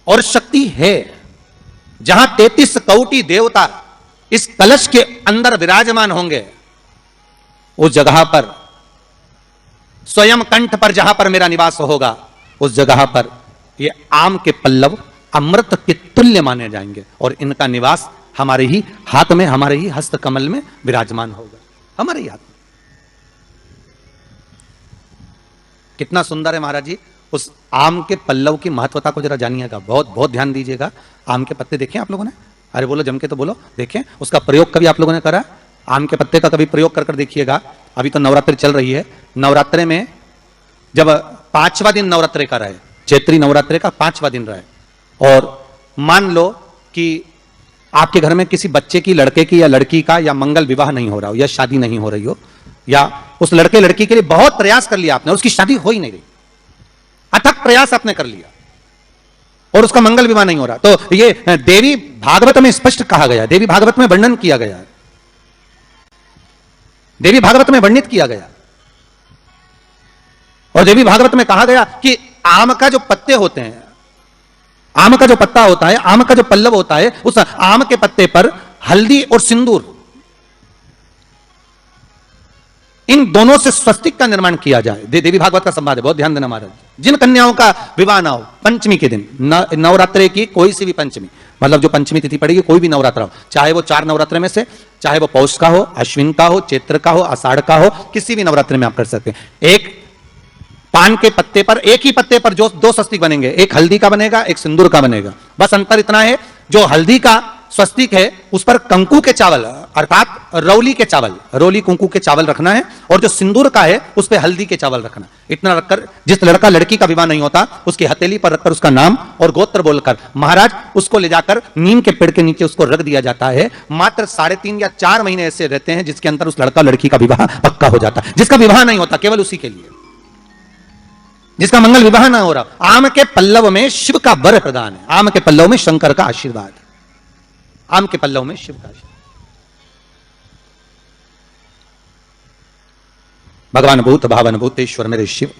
और शक्ति है, जहां 33 कोटि देवता इस कलश के अंदर विराजमान होंगे, उस जगह पर स्वयं कंठ पर जहां पर मेरा निवास होगा, उस जगह पर ये आम के पल्लव अमृत के तुल्य माने जाएंगे, और इनका निवास हमारे ही हाथ में, हमारे ही हस्त कमल में विराजमान होगा, हमारे ही हाथ में। कितना सुंदर है महाराज जी। उस आम के पल्लव की महत्वता को जरा जानिएगा, बहुत बहुत ध्यान दीजिएगा। आम के पत्ते देखें आप लोगों ने? अरे बोलो, जम के तो बोलो। देखें, उसका प्रयोग कभी आप लोगों ने करा? आम के पत्ते का कभी प्रयोग कर देखिएगा। अभी तो नवरात्रि चल रही है, नवरात्रे में जब 5वां दिन नवरात्रे का रहे, चैत्री नवरात्रे का 5वां दिन रहे, और मान लो कि आपके घर में किसी बच्चे की, लड़के की या लड़की का या मंगल विवाह नहीं हो रहा हो या शादी नहीं हो रही हो, या उस लड़के लड़की के लिए बहुत प्रयास कर लिया आपने और उसकी शादी हो ही नहीं रही, अथक प्रयास आपने कर लिया और उसका मंगल विवाह नहीं हो रहा, तो ये देवी भागवत में स्पष्ट कहा गया, देवी भागवत में वर्णन किया गया, देवी भागवत में वर्णित किया गया। और देवी भागवत में कहा गया कि आम का जो पत्ते होते हैं, आम का जो पत्ता होता है, आम का जो पल्लव होता है, उस आम के पत्ते पर हल्दी और सिंदूर, इन दोनों से स्वस्तिक का निर्माण किया जाए। देवी भागवत का संवाद है, बहुत ध्यान देना महाराज। जिन कन्याओं का विवाह ना हो पंचमी के दिन, नवरात्रे की कोई सी भी पंचमी, मतलब जो पंचमी तिथि पड़ेगी, कोई भी नवरात्र हो, चाहे वो 4 नवरात्र में से, चाहे वो पौष का हो, अश्विन का हो, चैत्र का हो, आषाढ़ का हो, किसी भी नवरात्र में आप कर सकते हैं। एक पान के पत्ते पर, एक ही पत्ते पर जो 2 स्वस्तिक बनेंगे, एक हल्दी का बनेगा, एक सिंदूर का बनेगा। बस अंतर इतना है, जो हल्दी का स्वस्तिक है उस पर कंकु के चावल अर्थात रौली के चावल, रौली कुंकू के चावल रखना है, और जो सिंदूर का है उस पर हल्दी के चावल रखना। इतना रखकर जिस लड़का लड़की का विवाह नहीं होता उसकी हथेली पर रखकर उसका नाम और गोत्र बोलकर महाराज उसको ले जाकर नीम के पेड़ के नीचे उसको रख दिया जाता है। मात्र 3.5 या 4 महीने ऐसे रहते हैं जिसके अंदर उस लड़का लड़की का विवाह पक्का हो जाता है। जिसका विवाह नहीं होता केवल उसी के लिए, जिसका मंगल विवाह ना हो रहा। आम के पल्लव में शिव का वर प्रदान है, आम के पल्लव में शंकर का आशीर्वाद, आम के पल्लव में शिव का आशीर्वाद। भगवान भूत भावन भूतेश्वर मेरे शिव,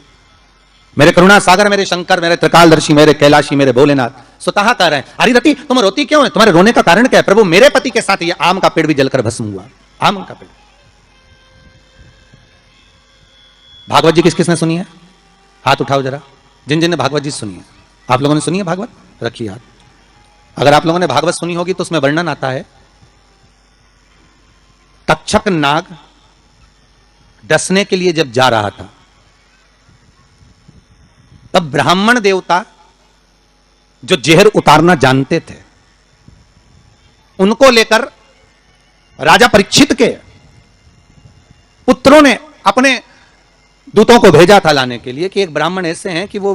मेरे करुणा सागर मेरे शंकर, मेरे त्रिकालदर्शी, मेरे कैलाशी, मेरे भोलेनाथ स्वतः कह रहे हैं, अरिरति तुम रोती क्यों है, तुम्हारे रोने का कारण क्या है? प्रभु मेरे पति के साथ ये आम का पेड़ भी जलकर भस्म हुआ, आम का पेड़। भागवत जी किस किसने सुनी है? हाथ उठाओ जरा, जिन जिन ने भागवत जी सुनी है। आप लोगों ने सुनी है भागवत? रखिए हाथ। अगर आप लोगों ने भागवत सुनी होगी तो उसमें वर्णन आता है, तक्षक नाग डसने के लिए जब जा रहा था तब ब्राह्मण देवता जो जहर उतारना जानते थे उनको लेकर राजा परीक्षित के पुत्रों ने अपने दूतों को भेजा था लाने के लिए कि एक ब्राह्मण ऐसे हैं कि वो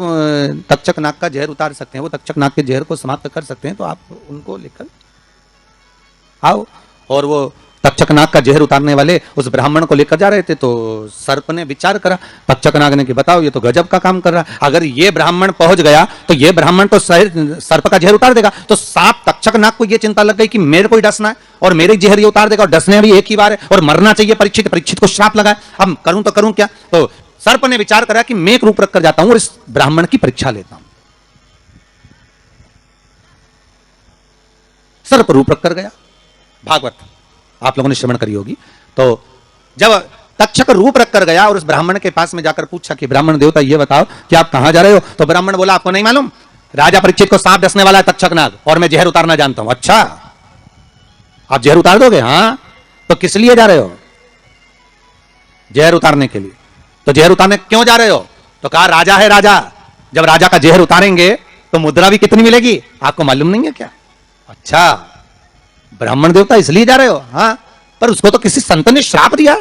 तक्षक नाग का जहर उतार सकते हैं, वो तक्षक नाग के जहर को समाप्त कर सकते हैं, तो आप उनको लेकर आओ। और वो तक्षक नाग का जहर उतारने वाले उस ब्राह्मण को लेकर जा रहे थे। तो सर्प ने विचार करा, तक्षक नाग ने कि बताओ ये तो गजब का काम कर रहा है, अगर ये ब्राह्मण पहुंच गया तो ये ब्राह्मण तो सर्प का जहर उतार देगा। तो सांप तक्षक नाग को ये चिंता लग गई कि मेरे को ही डसना है और मेरे जहर ये उतार देगा, और डसने भी एक ही बार है और मरना चाहिए परीक्षित, परीक्षित को श्राप लगाए, अब करूं तो करूं क्या। तो सर्प ने विचार करा कि मैं एक रूप रखकर जाता हूं और इस ब्राह्मण की परीक्षा लेता हूं। सर्प रूप रखकर गया, भागवत आप लोगों ने श्रवण करी होगी। तो जब तक्षक रूप रखकर गया और उस ब्राह्मण के पास में जाकर पूछा कि ब्राह्मण देवता ये बताओ कि आप कहां जा रहे हो, तो ब्राह्मण बोला आपको नहीं मालूम, राजा परीक्षित को सांप डसने वाला है तक्षक नाग और मैं जहर उतारना जानता हूं। अच्छा आप जहर उतार दोगे? हां। तो किस लिए जा रहे हो? जहर उतारने के लिए। तो जहर उतारने क्यों जा रहे हो? तो कहा राजा है राजा, जब राजा का जहर उतारेंगे तो मुद्रा भी कितनी मिलेगी, आपको मालूम नहीं है क्या? अच्छा ब्राह्मण देवता इसलिए जा रहे हो? हाँ। पर उसको तो किसी संत ने श्राप दिया।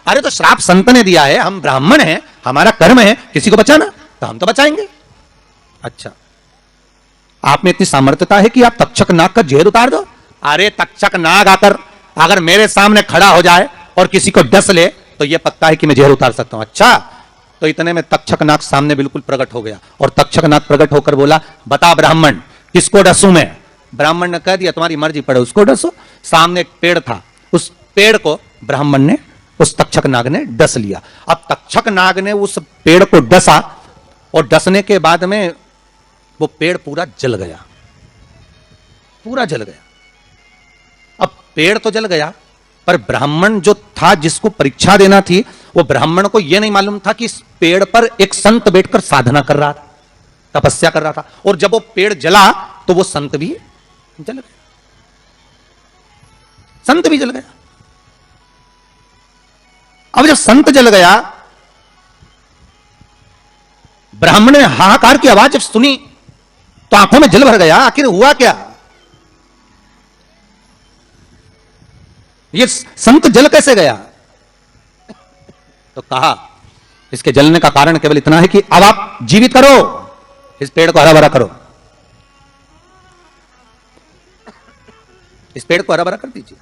अरे तो श्राप संत ने दिया है, हम ब्राह्मण हैं, हमारा कर्म है किसी को बचाना, तो हम तो बचाएंगे। अच्छा आप में इतनी सामर्थ्यता है कि आप तक्षक नाग का जहर उतार दो? अरे तक्षक नाग आकर अगर मेरे सामने खड़ा हो जाए और किसी को डस ले तो यह पक्का है कि मैं जहर उतार सकता हूं। अच्छा तो इतने में तक्षक नाग सामने बिल्कुल प्रकट हो गया और तक्षक नाग प्रकट होकर बोला बता ब्राह्मण किसको डसूं मैं? ब्राह्मण ने कह दिया तुम्हारी मर्जी पड़े उसको डसो। सामने एक पेड़ था, उस पेड़ को ब्राह्मण ने, उस तक्षक नाग ने डस लिया। अब तक्षक नाग ने उस पेड़ को डसा और डसने के बाद में वो पेड़ पूरा जल गया, पूरा जल गया। अब पेड़ तो जल गया पर ब्राह्मण जो था जिसको परीक्षा देना थी वो ब्राह्मण को यह नहीं मालूम था कि इस पेड़ पर एक संत बैठकर साधना कर रहा था, तपस्या कर रहा था, और जब वो पेड़ जला तो वो संत भी जल गया, संत भी जल गया। अब जब संत जल गया, ब्राह्मण ने हाहाकार की आवाज जब सुनी तो आंखों में जल भर गया। आखिर हुआ क्या? ये संत जल कैसे गया? तो कहा इसके जलने का कारण केवल इतना है कि अब आप जीवित करो, इस पेड़ को हरा भरा करो। इस पेड़ को हरा भरा कर दीजिए।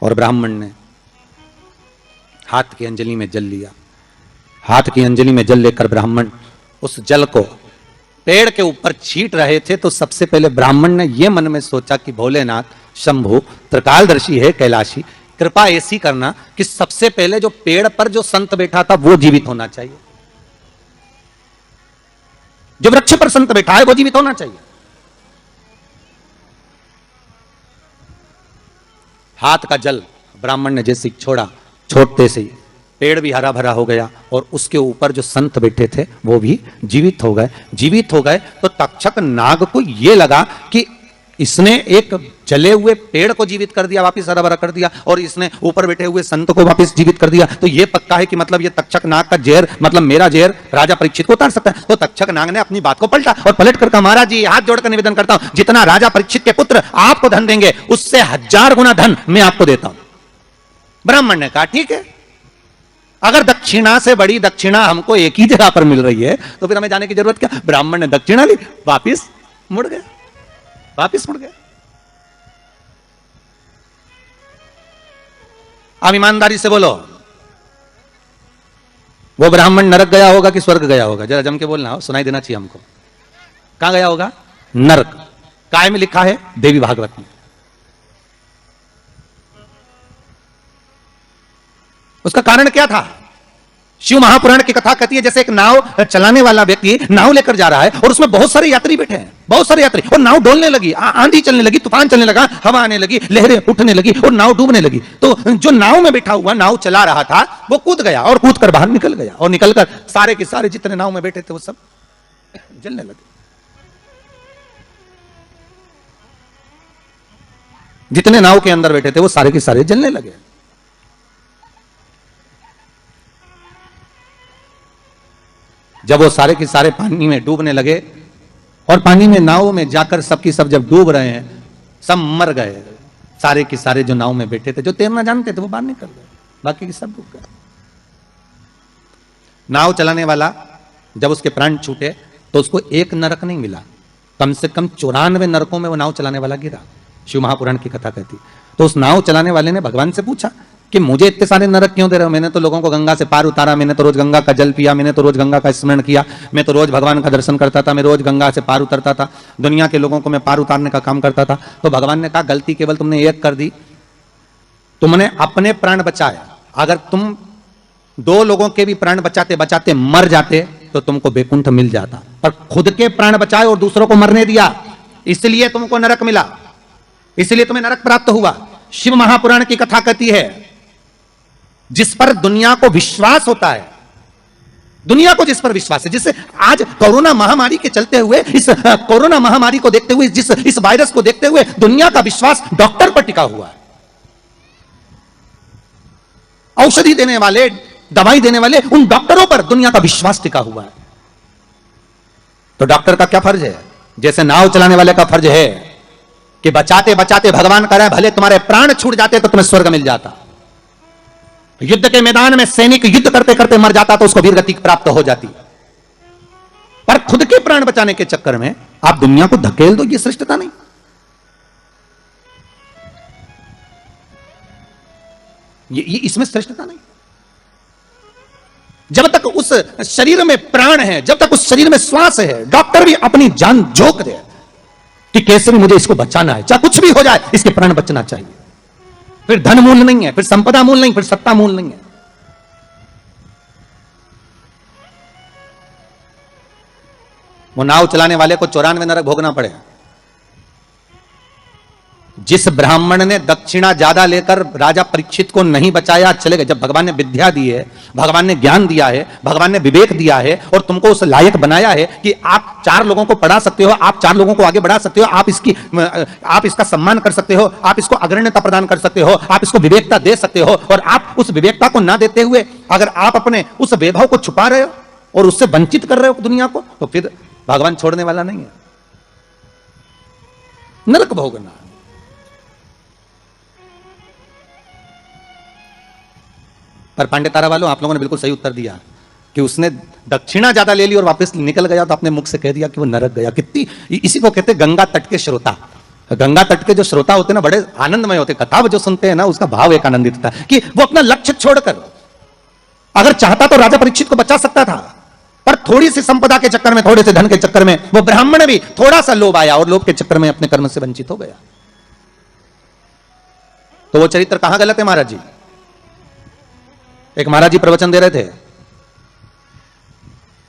और ब्राह्मण ने हाथ की अंजलि में जल लिया। हाथ की अंजलि में जल लेकर ब्राह्मण उस जल को पेड़ के ऊपर छींट रहे थे, तो सबसे पहले ब्राह्मण ने यह मन में सोचा कि भोलेनाथ, शंभु, त्रिकालदर्शी है, कैलाशी, कृपा ऐसी करना कि सबसे पहले जो पेड़ पर जो संत बैठा था वो जीवित होना चाहिए, जो वृक्ष पर संत बैठा है वो जीवित होना चाहिए। हाथ का जल ब्राह्मण ने जैसे छोड़ा, छोड़ते से ही पेड़ भी हरा भरा हो गया और उसके ऊपर जो संत बैठे थे वो भी जीवित हो गए। जीवित हो गए तो तक्षक नाग को यह लगा कि इसने एक जले हुए पेड़ को जीवित कर दिया, वापिस हरा भरा कर दिया, और इसने ऊपर बैठे हुए संत को वापिस जीवित कर दिया, तो यह पक्का है कि मतलब ये तक्षक नाग का जहर, मतलब मेरा जहर राजा परीक्षित को उतार सकता है। तो तक्षक नाग ने अपनी बात को पलटा और पलट कर कहा, महाराज जी हाथ जोड़कर निवेदन करता हूं, जितना राजा परीक्षित के पुत्र आपको धन देंगे उससे 1000 गुना धन मैं आपको देता हूं। ब्राह्मण ने कहा ठीक है, अगर दक्षिणा से बड़ी दक्षिणा हमको एक ही जगह पर मिल रही है तो फिर हमें जाने की जरूरत क्या। ब्राह्मण ने दक्षिणा ली, वापिस मुड़ गया, वापिस मुड़ गया। अब ईमानदारी से बोलो, वो ब्राह्मण नरक गया होगा कि स्वर्ग गया होगा? जरा जम के बोलना हो, सुनाई देना चाहिए हमको। कहां गया होगा? नरक। काय में लिखा है? देवी भागवत में। उसका कारण क्या था? शिव महापुराण की कथा कहती है जैसे एक नाव चलाने वाला व्यक्ति नाव लेकर जा रहा है और उसमें बहुत सारे यात्री बैठे हैं, बहुत सारे यात्री, और नाव डोलने लगी, आंधी चलने लगी, तूफान चलने लगा, हवा आने लगी, लहरें उठने लगी और नाव डूबने लगी। तो जो नाव में बैठा हुआ, नाव चला रहा था, वो कूद गया और कूद कर बाहर निकल गया, और निकलकर सारे के सारे जितने नाव में बैठे थे वो सब जलने लगे। जितने नाव के अंदर बैठे थे वो सारे के सारे जलने लगे। जब वो सारे के सारे पानी में डूबने लगे और पानी में नाव में जाकर सबकी सब जब डूब रहे हैं, सब मर गए, सारे के सारे जो नाव में बैठे थे, जो तैरना जानते थे वो बाहर निकल गए, बाकी के सब डूब गए। नाव चलाने वाला जब उसके प्राण छूटे तो उसको एक नरक नहीं मिला, कम से कम 94 नरकों में वो नाव चलाने वाला गिरा। शिव महापुराण की कथा कहती। तो उस नाव चलाने वाले ने भगवान से पूछा कि मुझे इतने सारे नरक क्यों दे रहे हो? मैंने तो लोगों को गंगा से पार उतारा, मैंने तो रोज गंगा का जल पिया, मैंने तो रोज गंगा का स्मरण किया, मैं तो रोज भगवान का दर्शन करता था, मैं रोज गंगा से पार उतरता था, दुनिया के लोगों को मैं पार उतारने का काम करता था। तो भगवान ने कहा गलती केवल तुमने एक कर दी, तुमने अपने प्राण बचाया। अगर तुम 2 लोगों के भी प्राण बचाते बचाते मर जाते तो तुमको बैकुंठ मिल जाता, पर खुद के प्राण बचाए और दूसरों को मरने दिया, इसलिए तुमको नरक मिला, इसलिए तुम्हें नरक प्राप्त हुआ। शिव महापुराण की कथा कहती है जिस पर दुनिया को विश्वास होता है, दुनिया को जिस पर विश्वास है, जिससे आज कोरोना महामारी के चलते हुए, इस कोरोना महामारी को देखते हुए, जिस इस वायरस को देखते हुए दुनिया का विश्वास डॉक्टर पर टिका हुआ है। औषधि देने वाले, दवाई देने वाले उन डॉक्टरों पर दुनिया का विश्वास टिका हुआ है। तो डॉक्टर का क्या फर्ज है? जैसे नाव चलाने वाले का फर्ज है कि बचाते बचाते भगवान करे भले तुम्हारे प्राण छूट जाते तो तुम्हें स्वर्ग मिल जाता। युद्ध के मैदान में सैनिक युद्ध करते करते मर जाता तो उसको वीरगति प्राप्त हो जाती, पर खुद के प्राण बचाने के चक्कर में आप दुनिया को धकेल दो, ये श्रेष्ठता नहीं। ये इसमें श्रेष्ठता नहीं। जब तक उस शरीर में प्राण है, जब तक उस शरीर में श्वास है, डॉक्टर भी अपनी जान झोंक दे कि कैसे भी मुझे इसको बचाना है, चाहे कुछ भी हो जाए इसके प्राण बचना चाहिए। फिर धन मूल नहीं है, फिर संपदा मूल नहीं, फिर सत्ता मूल नहीं है। वो नाव चलाने वाले को 94 नरक भोगना पड़े। जिस ब्राह्मण ने दक्षिणा ज्यादा लेकर राजा परीक्षित को नहीं बचाया, चले गए। जब भगवान ने विद्या दी है, भगवान ने ज्ञान दिया है, भगवान ने विवेक दिया है और तुमको उस लायक बनाया है कि आप 4 लोगों को पढ़ा सकते हो, आप 4 लोगों को आगे बढ़ा सकते हो, आप इसका सम्मान कर सकते हो, आप इसको अग्रण्यता प्रदान कर सकते हो, आप इसको विवेकता दे सकते हो, और आप उस विवेकता को ना देते हुए अगर आप अपने उस वैभव को छुपा रहे हो और उससे वंचित कर रहे हो दुनिया को, तो फिर भगवान छोड़ने वाला नहीं है, नरक भोगना। पर पांडे तारा वालों, आप लोगों ने बिल्कुल सही उत्तर दिया कि उसने दक्षिणा ज्यादा ले ली और वापस निकल गया तो अपने मुख से कह दिया कि वो नरक गया। कितनी, इसी को कहते गंगा तट के श्रोता। गंगा तट के जो श्रोता होते हैं ना, बड़े आनंदमय होते, कथा जो सुनते हैं ना, उसका भाव एक आनंदित होता है कि वो अपना लक्ष्य छोड़कर, अगर चाहता तो राजा परीक्षित को बचा सकता था, पर थोड़ी सी संपदा के चक्कर में, थोड़े से धन के चक्कर में वो ब्राह्मण भी थोड़ा सा लोभ आया और लोभ के चक्कर में अपने कर्म से वंचित हो गया। तो वो चरित्र कहां गलत है महाराज जी? एक महाराज जी प्रवचन दे रहे थे,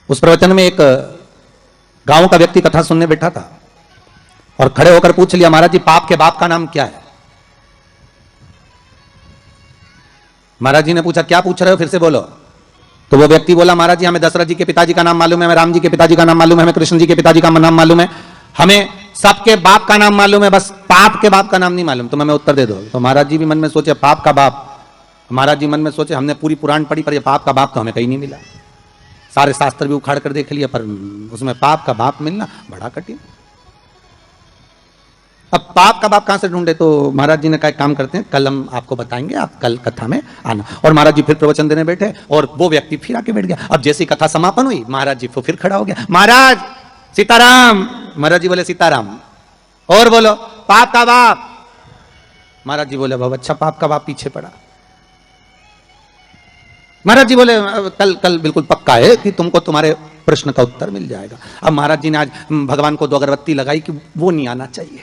उस प्रवचन में एक गांव का व्यक्ति कथा सुनने बैठा था और खड़े होकर पूछ लिया, महाराज जी पाप के बाप का नाम क्या है? महाराज जी ने पूछा, क्या पूछ रहे हो, फिर से बोलो। तो वो व्यक्ति बोला, महाराज जी हमें दशरथ जी के पिताजी का नाम मालूम है, हमें राम जी के पिताजी का नाम मालूम है, हमें कृष्ण जी के पिताजी का नाम मालूम है, हमें सबके बाप का नाम मालूम है, बस पाप के बाप का नाम नहीं मालूम। तो मैं उत्तर दे दो। तो महाराज जी भी मन में सोचे पाप का बाप, महाराज जी मन में सोचे हमने पूरी पुराण पढ़ी पर ये पाप का बाप तो हमें कहीं नहीं मिला, सारे शास्त्र भी उखाड़ कर देख लिया पर उसमें पाप का बाप मिलना बड़ा कठिन। अब पाप का बाप कहां से ढूंढे? तो महाराज जी ने कहा काम करते हैं, कल हम आपको बताएंगे, आप कल कथा में आना। और महाराज जी फिर प्रवचन देने बैठे और वो व्यक्ति फिर आके बैठ गया। अब जैसी कथा समापन हुई, महाराज जी फिर खड़ा हो गया, महाराज सीताराम। महाराज जी बोले सीताराम। और बोलो पाप का बाप। महाराज जी बोले बाबा अच्छा पाप का बाप पीछे पड़ा। महाराज जी बोले कल कल बिल्कुल पक्का है कि तुमको तुम्हारे प्रश्न का उत्तर मिल जाएगा। अब महाराज जी ने आज भगवान को 2 अगरबत्ती लगाई कि वो नहीं आना चाहिए,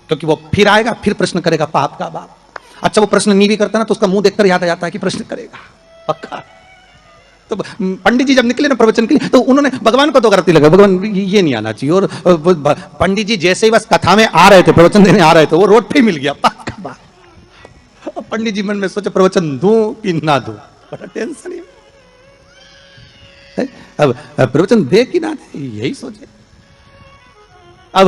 क्योंकि वो फिर आएगा, फिर प्रश्न करेगा पाप का बाप। अच्छा वो प्रश्न नहीं भी करता ना तो उसका मुंह देखकर याद आ जाता है कि प्रश्न करेगा पक्का। तो पंडित जी जब निकले ना प्रवचन के लिए तो उन्होंने भगवान को 2 अगरबत्ती लगाई, भगवान ये नहीं आना चाहिए। और पंडित जी जैसे ही बस कथा में आ रहे थे, प्रवचन देने आ रहे थे, वो रोड पे मिल गया पाप का बाप। पंडित जी मन में सोचे प्रवचन दूं कि ना दूं, बड़ा टेंशन है। अब प्रवचन दे कि ना दे यही सोचे। अब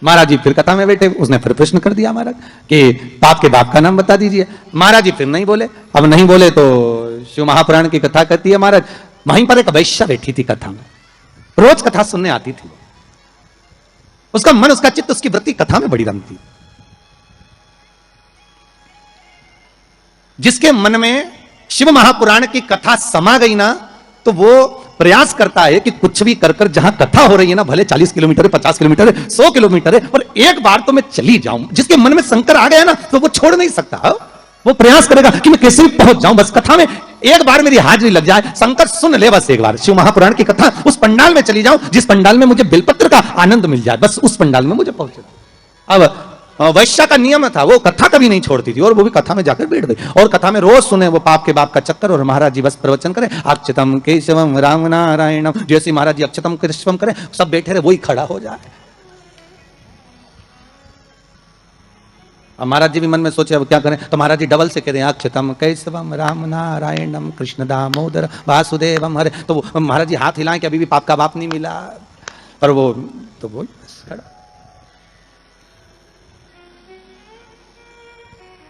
महाराज जी फिर कथा में बैठे, उसने फिर प्रश्न कर दिया महाराज कि पाप के बाप का नाम बता दीजिए। महाराज जी फिर नहीं बोले। अब नहीं बोले तो शिव महापुराण की कथा कहती है महाराज, वहीं पर एक वैश्या बैठी थी कथा में, रोज कथा सुनने आती थी। उसका मन, उसका चित्त, उसकी वृत्ति कथा में बड़ी रमती। जिसके मन में शिव महापुराण की कथा समा गई ना, तो वो प्रयास करता है कि कुछ भी कर कर जहां कथा हो रही है ना, भले 40 किलोमीटर है, 50 किलोमीटर है, 100 किलोमीटर है, पर एक बार तो मैं चली जाऊं। जिसके मन में शंकर आ गया ना तो वो छोड़ नहीं सकता। वो प्रयास करेगा कि मैं कैसे भी पहुंच जाऊं, बस कथा में एक बार मेरी हाजिरी लग जाए, शंकर सुन ले बस एक बार शिव महापुराण की कथा, उस पंडाल में चली जाऊं जिस पंडाल में मुझे बेलपत्र का आनंद मिल जाए, बस उस पंडाल में मुझे पहुंचे। अब वैश्या का नियम था, वो कथा कभी नहीं छोड़ती थी और वो भी कथा में जाकर बैठ गई और कथा में रोज सुने वो पाप के बाप का चक्कर। और महाराज जी बस प्रवचन करें अक्षतम केशवम राम नारायणम, जैसे महाराज जी अक्षतम केशवम करें सब बैठे रहे, वही खड़ा हो जाए। अब महाराज जी भी मन में सोचे अब क्या करें, तो महाराज जी डबल से कह रहे हैं अक्षतम केशवम राम नारायणम कृष्ण दामोदर वासुदेवम हरे। तो वो महाराज जी हाथ हिलाएं कि अभी भी पाप का बाप नहीं मिला, पर वो तो वो खड़ा।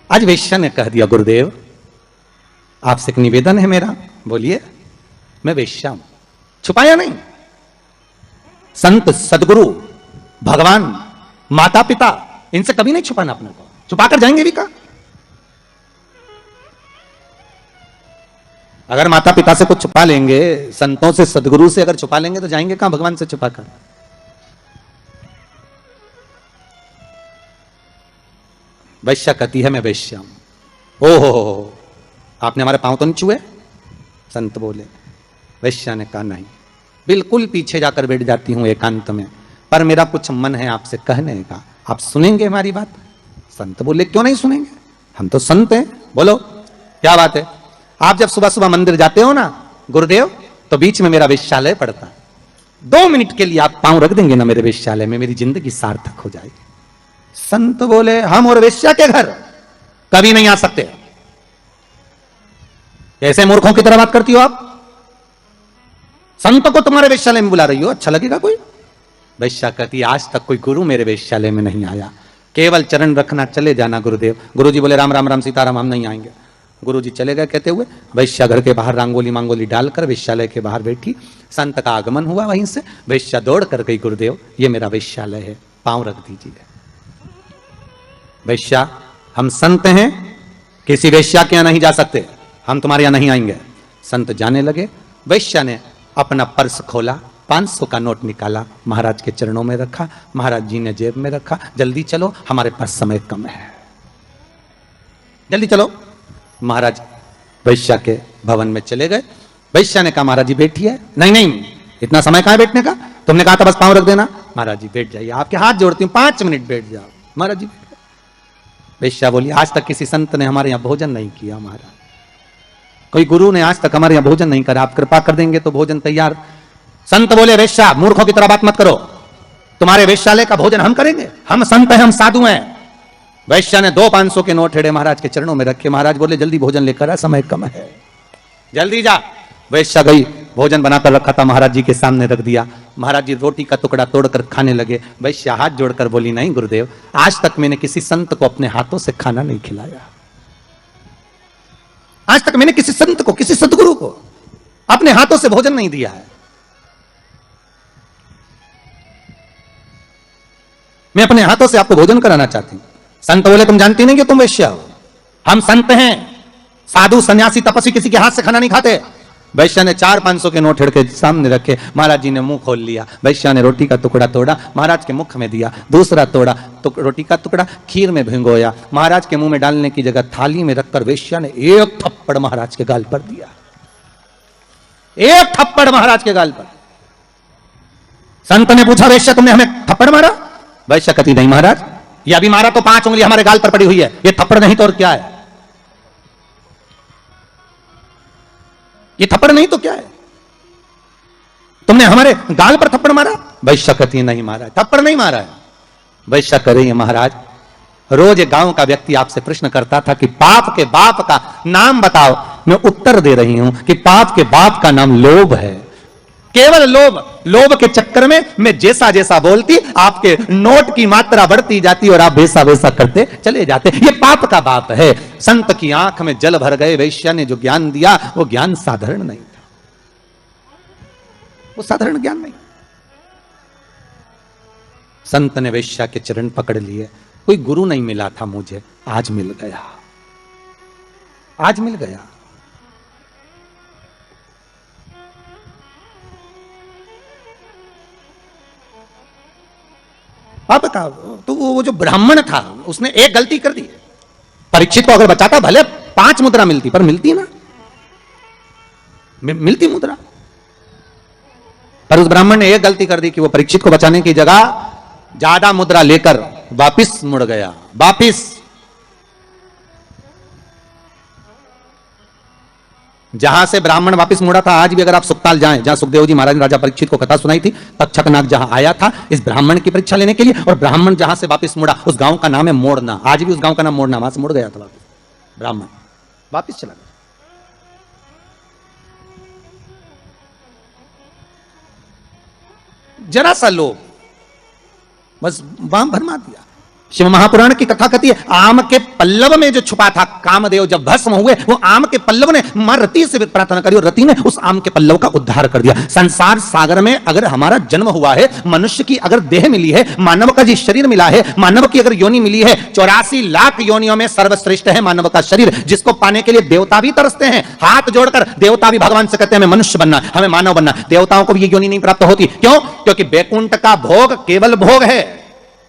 आज वैश्या ने कह दिया गुरुदेव आपसे एक निवेदन है मेरा। बोलिए। मैं वैश्या हूं, छुपाया नहीं। संत सदगुरु भगवान माता पिता इनसे कभी नहीं छुपाना अपने को, छुपाकर जाएंगे भी कहां? अगर माता पिता से कुछ छुपा लेंगे, संतों से सदगुरु से अगर छुपा लेंगे तो जाएंगे कहां भगवान से छुपाकर? वैश्या कहती है मैं वैश्या हूं। ओहो आपने हमारे पांव तो नहीं छुए? संत बोले। वैश्या ने कहा नहीं, बिल्कुल पीछे जाकर बैठ जाती हूं एकांत में, पर मेरा कुछ मन है आपसे कहने का, आप सुनेंगे हमारी बात? संत बोले क्यों नहीं सुनेंगे, हम तो संत हैं, बोलो क्या बात है। आप जब सुबह सुबह मंदिर जाते हो ना गुरुदेव, तो बीच में मेरा वेश्यालय पड़ता है, 2 मिनट के लिए आप पांव रख देंगे ना मेरे वेश्यालय में, मेरी जिंदगी सार्थक हो जाएगी। संत बोले हम और वेश्या के घर कभी नहीं आ सकते। ऐसे मूर्खों की तरह बात करती हो आप? संत को तुम्हारे वेश्यालय में बुला रही हो, अच्छा लगेगा कोई? वैश्या कहती आज तक कोई गुरु मेरे वेश्यालय में नहीं आया, केवल चरण रखना, चले जाना गुरुदेव। गुरुजी बोले राम राम राम सीताराम, हम नहीं आएंगे। गुरुजी चले गए कहते हुए। वैश्या घर के बाहर रंगोली मांगोली डालकर वेश्यालय के बाहर बैठी। संत का आगमन हुआ वहीं से, वैश्या दौड़ कर गई, गुरुदेव ये मेरा वेश्यालय है, पांव रख दीजिए। वैश्या हम संत हैं किसी वेश्या के यहां नहीं जा सकते, हम तुम्हारे यहां नहीं आएंगे। संत जाने लगे। वेश्या ने अपना पर्स खोला, 500 का नोट निकाला, महाराज के चरणों में रखा, महाराज जी ने जेब में रखा, जल्दी चलो हमारे पास समय कम है, जल्दी चलो। महाराज वैश्या के भवन में चले गए। वैश्या ने कहा महाराज जी बैठिए। नहीं नहीं, इतना समय कहां है बैठने का, तुमने कहा था बस पांव रख देना। महाराज जी बैठ जाइए, आपके हाथ जोड़ती हूं, 5 मिनट बैठ जाओ। महाराज जी बैठ गए। वैश्या बोली आज तक किसी संत ने हमारे यहां भोजन नहीं किया, महाराज कोई गुरु ने आज तक हमारे यहां भोजन नहीं करा, आप कृपा कर देंगे तो भोजन तैयार। संत बोले वेश्या मूर्खों की तरह बात मत करो, तुम्हारे वेश्यालय का भोजन हम करेंगे, हम संत हैं, हम साधु हैं। वैश्या ने 2 500 के नोट हेड़े महाराज के चरणों में रखे। महाराज बोले जल्दी भोजन लेकर आ, समय कम है, जल्दी जा। वैश्या गई, भोजन बनाकर रखा था महाराज जी के सामने रख दिया। महाराज जी रोटी का टुकड़ा तोड़कर खाने लगे। वैश्या हाथ जोड़कर बोली नहीं गुरुदेव, आज तक मैंने किसी संत को अपने हाथों से खाना नहीं खिलाया, आज तक मैंने किसी संत को, किसी सदगुरु को अपने हाथों से भोजन नहीं दिया है। मैं अपने हाथों से आपको भोजन कराना चाहती हूं। संत बोले तुम जानती नहीं कि तुम वैश्या हो, हम संत हैं, साधु सन्यासी तपस्वी किसी के हाथ से खाना नहीं खाते। वैश्या ने 4 500 के नोट के सामने रखे। महाराज जी ने मुंह खोल लिया। वैश्या ने रोटी का टुकड़ा तोड़ा, महाराज के मुख में दिया, दूसरा तोड़ा तो रोटी का टुकड़ा खीर में भिगोया, महाराज के मुंह में डालने की जगह थाली में रखकर वैश्या ने 1 थप्पड़ महाराज के गाल पर दिया, 1 थप्पड़ महाराज के गाल पर। संत ने पूछा वैश्या तुमने हमें थप्पड़ मारा? वैश्या कहती नहीं महाराज, ये अभी मारा तो 5 उंगली हमारे गाल पर पड़ी हुई है, ये थप्पड़ नहीं तो और क्या है, ये थप्पड़ नहीं तो क्या है, तुमने हमारे गाल पर थप्पड़ मारा? वैश्या कहती नहीं महाराज थप्पड़ नहीं मारा है। वैश्या कह रही है महाराज रोज एक गांव का व्यक्ति आपसे प्रश्न करता था कि पाप के बाप का नाम बताओ, मैं उत्तर दे रही हूं कि पाप के बाप का नाम लोभ है, केवल लोभ। लोभ के चक्कर में मैं जैसा जैसा बोलती आपके नोट की मात्रा बढ़ती जाती और आप वैसा वैसा करते चले जाते, ये पाप का बाप है। संत की आंख में जल भर गए। वैश्या ने जो ज्ञान दिया वो ज्ञान साधारण नहीं था, वो साधारण ज्ञान नहीं। संत ने वैश्या के चरण पकड़ लिए। कोई गुरु नहीं मिला था मुझे, आज मिल गया, आज मिल गया। पाप का तो वो जो ब्राह्मण था उसने एक गलती कर दी। परीक्षित को अगर बचाता भले 5 मुद्रा मिलती, पर मिलती ना, मिलती मुद्रा, पर उस ब्राह्मण ने एक गलती कर दी कि वो परीक्षित को बचाने की जगह ज्यादा मुद्रा लेकर वापिस मुड़ गया, वापिस। जहां से ब्राह्मण वापस मुड़ा था, आज भी अगर आप सुखताल जाएं, जहां सुखदेव जी महाराज ने राजा परीक्षित को कथा सुनाई थी, तक्षकनाग जहां आया था इस ब्राह्मण की परीक्षा लेने के लिए, और ब्राह्मण जहां से वापस मुड़ा उस गांव का नाम है मोड़ना। आज भी उस गांव का नाम मोड़ना, वहां से मुड़ गया था वापस ब्राह्मण, वापस चला गया। जरा सा लोभ बस वहां भरमा दिया। शिव महापुराण की कथा कहती है आम के पल्लव में जो छुपा था कामदेव, जब भस्म हुए वो आम के पल्लव ने मां रति से प्रार्थना करी और रति ने उस आम के पल्लव का उद्धार कर दिया। संसार सागर में अगर हमारा जन्म हुआ है, मनुष्य की अगर देह मिली है, मानव का जी शरीर मिला है, मानव की अगर योनि मिली है, 84 लाख योनियों में सर्वश्रेष्ठ है मानव का शरीर, जिसको पाने के लिए देवता भी तरसते हैं। हाथ जोड़कर देवता भी भगवान से कहते हैं हमें मनुष्य बनना, हमें मानव बनना। देवताओं को भी ये योनि नहीं प्राप्त होती, क्यों? क्योंकि बैकुंठ का भोग केवल भोग है,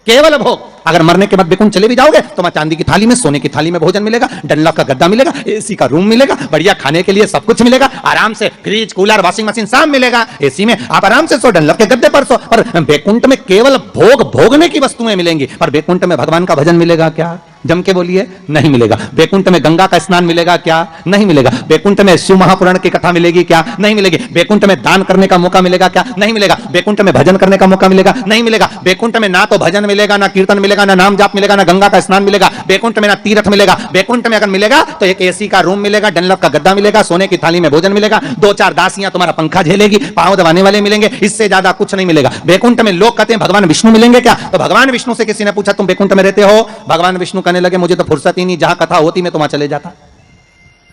केवल भोग। अगर मरने के बाद बैकुंठ चले भी जाओगे तो वहां चांदी की थाली में, सोने की थाली में भोजन मिलेगा, डनलप का गद्दा मिलेगा, एसी का रूम मिलेगा, बढ़िया खाने के लिए सब कुछ मिलेगा, आराम से फ्रिज, कूलर, वॉशिंग मशीन सब मिलेगा। एसी में आप आराम से सो, डनलप के गद्दे पर सो। पर बैकुंठ में केवल भोग, भोगने की वस्तुएं मिलेंगी। पर बैकुंठ में भगवान का भजन मिलेगा क्या? जम के बोलिए, नहीं मिलेगा। बैकुंठ में गंगा का स्नान मिलेगा क्या? नहीं मिलेगा। बैकुंठ में शिव महापुराण की कथा मिलेगी क्या? नहीं मिलेगी। बैकुंठ में दान करने का मौका मिलेगा क्या? नहीं मिलेगा। बैकुंठ में भजन करने का मौका मिलेगा? नहीं मिलेगा। बैकुंठ में ना तो भजन मिलेगा, ना कीर्तन मिलेगा, ना नाम जाप मिलेगा, ना गंगा का स्नान मिलेगा। बैकुंठ में ना तीर्थ मिलेगा। बैकुंठ में अगर मिलेगा तो एक एसी का रूम मिलेगा, डनलप का गद्दा मिलेगा, सोने की थाली में भोजन मिलेगा, 2-4 दासियां तुम्हारा पंखा झेलेगी, पांव दबाने वाले मिलेंगे, इससे ज्यादा कुछ नहीं मिलेगा। बैकुंठ में लोग कहते हैं भगवान विष्णु मिलेंगे क्या? तो भगवान विष्णु से किसी ने पूछा तुम बैकुंठ में रहते हो? भगवान विष्णु कहने लगे मुझे तो फुर्सत ही नहीं, जहां कथा होती मैं तो वहां चले जाता।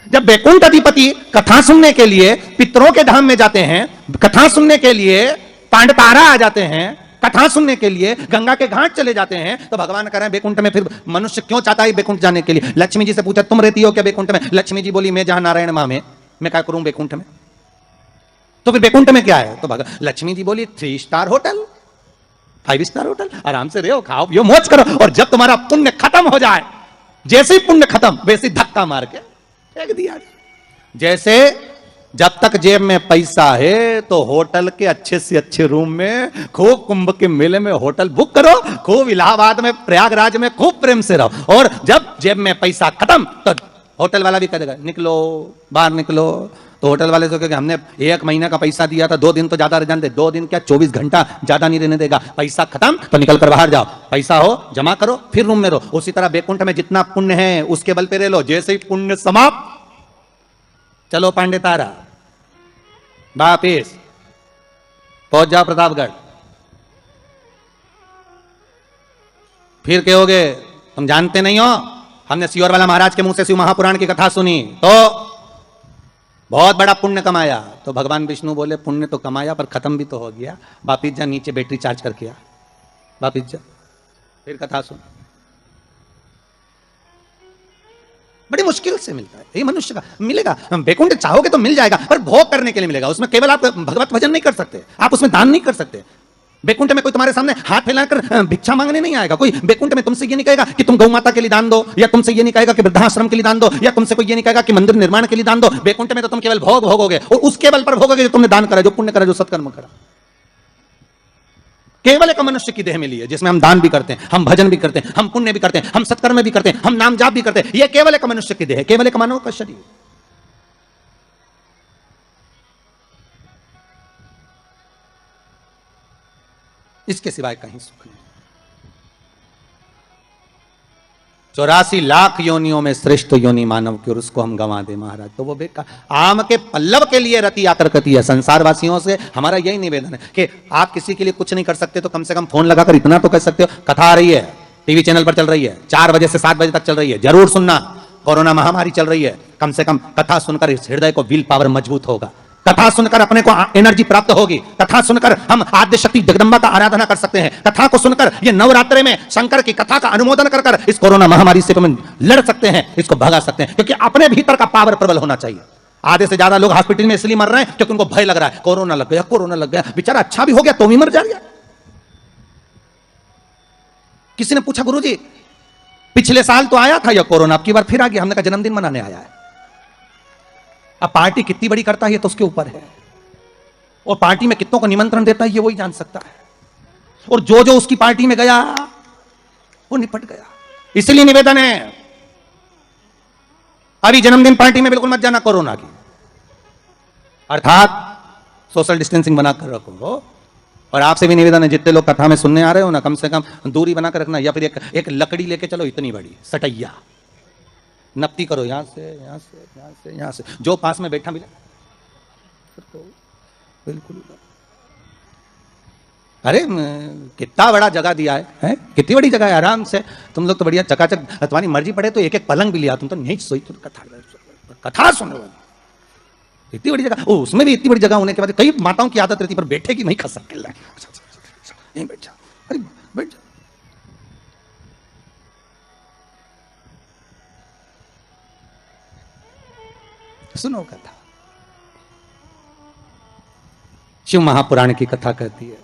जब बैकुंठ अधिपति कथा सुनने के लिए पितरों के धाम में जाते हैं, कथा सुनने के लिए पांडतारा आ जाते हैं, कथा सुनने के लिए गंगा के घाट चले जाते हैं, तो भगवान कह रहे हैं बैकुंठ में फिर मनुष्य क्यों चाहता है बैकुंठ जाने के लिए? लक्ष्मी जी से पूछा तुम रहती हो क्या बैकुंठ में? लक्ष्मी जी बोली मैं जहां नारायण मां में, मैं क्या करूं बैकुंठ में? तो फिर बैकुंठ में क्या है? तो लक्ष्मी जी बोली 3 स्टार होटल, 5 स्टार होटल, आराम से रहो, खाओ पियो, मौज करो, और जब तुम्हारा पुण्य खत्म हो जाए, जैसे ही पुण्य खत्म वैसे धक्का मार के फेंक दिया। जैसे जब तक जेब में पैसा है तो होटल के अच्छे से अच्छे रूम में, खूब कुंभ के मेले में होटल बुक करो, खूब इलाहाबाद में, प्रयागराज में खूब प्रेम से रहो, और जब जेब में पैसा खत्म तो होटल वाला भी कह देगा निकलो, बाहर निकलो। तो होटल वाले तो कहेंगे हमने 1 महीने का पैसा दिया था, 2 दिन तो ज्यादा रहने दे, 2 दिन क्या 24 घंटा ज्यादा नहीं रहने देगा, पैसा खत्म तो निकल कर बाहर जाओ, पैसा हो जमा करो फिर रूम में रहो। उसी तरह बैकुंठ में जितना पुण्य है उसके बल पे रह लो, जैसे ही पुण्य समाप्त चलो पांडे तारा वापिस पहुंच जाओ प्रतापगढ़। फिर कहोगे तुम जानते नहीं हो, हमने सियोर वाला महाराज के मुंह से शिव महापुराण की कथा सुनी तो बहुत बड़ा पुण्य कमाया। तो भगवान विष्णु बोले पुण्य तो कमाया पर खत्म भी तो हो गया, वापिस जा नीचे बैटरी चार्ज करके आ, वापिस जा फिर कथा सुन। बड़ी मुश्किल से मिलता है ये मनुष्य का, मिलेगा बैकुंठ चाहोगे तो मिल जाएगा, पर भोग करने के लिए मिलेगा। उसमें केवल आप भगवत भजन नहीं कर सकते, आप उसमें दान नहीं कर सकते। बैकुंठ में कोई तुम्हारे सामने हाथ फैलाकर भिक्षा मांगने नहीं आएगा। कोई बैकुंठ में तुमसे ये नहीं कहेगा कि तुम गौ माता के लिए दान दो, या तुमसे ये नहीं कहेगा कि वृद्धाश्रम के लिए दान दो, या तुमसे कोई ये नहीं कहेगा कि मंदिर निर्माण के लिए दान दो। बैकुंठ में तो तुम केवल भोग भोगोगे, और उसके बल पर भोगोगे जो तुमने दान करा, जो पुण्य करा, जो सत्कर्म करा। केवल एक मनुष्य की देह मिली है जिसमें हम दान भी करते हैं, हम भजन भी करते हैं, हम पुण्य भी करते हैं, हम सत्कर्म भी करते हैं, हम नाम जाप भी करते हैं। यह केवल एक मनुष्य की देह है, केवल एक मानव का शरीर। इसके सिवाय कहीं सुख नहीं। 84 लाख योनियों में श्रेष्ठ योनि मानव की, और उसको हम गंवा दे महाराज तो वो बेकार। आम के पल्लव के लिए रति आकर करती है। संसार वासियों से हमारा यही निवेदन है कि आप किसी के लिए कुछ नहीं कर सकते तो कम से कम फोन लगाकर इतना तो कह सकते हो, कथा आ रही है, टीवी चैनल पर चल रही है, 4 बजे से 7 बजे तक चल रही है, जरूर सुनना। कोरोना महामारी चल रही है, कम से कम कथा सुनकर इस हृदय को विल पावर मजबूत होगा, कथा सुनकर अपने को एनर्जी प्राप्त होगी, कथा सुनकर हम आद्य शक्ति जगदम्बा का आराधना कर सकते हैं, कथा को सुनकर ये नवरात्रि में शंकर की कथा का अनुमोदन कर कर इस कोरोना महामारी से तुम लड़ सकते हैं, इसको भगा सकते हैं। क्योंकि अपने भीतर का पावर प्रबल होना चाहिए। आधे से ज्यादा लोग हॉस्पिटल में इसलिए मर रहे हैं क्योंकि उनको भय लग रहा है, कोरोना लग गया, कोरोना लग गया। बेचारा अच्छा भी हो गया तो भी मर जाएगा। किसी ने पूछा गुरुजी पिछले साल तो आया था यह कोरोना, अब की बार फिर आ गया। हमने कहा जन्मदिन मनाने आया है। अब पार्टी कितनी बड़ी करता है तो उसके ऊपर है, और पार्टी में कितनों को निमंत्रण देता है ये वही जान सकता है, और जो जो उसकी पार्टी में गया वो निपट गया। इसलिए निवेदन है अभी जन्मदिन पार्टी में बिल्कुल मत जाना कोरोना की, अर्थात सोशल डिस्टेंसिंग बनाकर रखो। और आपसे भी निवेदन है जितने लोग कथा में सुनने आ रहे हो ना, कम से कम दूरी बनाकर रखना, या फिर एक लकड़ी लेके चलो इतनी बड़ी सटैया, नपती करो यहां से यहां से यहां से यहां से, जो पास में बैठा मिले बिल्कुल। अरे कितना बड़ा जगह दिया है? कितनी बड़ी जगह है, आराम से तुम लोग तो बढ़िया चकाचक, तुम्हारी मर्जी पड़े तो एक पलंग भी लिया, तुम तो नहीं सोई, तुम कथा सुन रहे हो। इतनी बड़ी जगह, उसमें भी इतनी बड़ी जगह होने के बाद कई माताओं की आदत रहती पर बैठे की नहीं खा सकते, यहीं बैठ जा, अरे बैठ जा। सुनो कथा, शिव महापुराण की कथा कहती है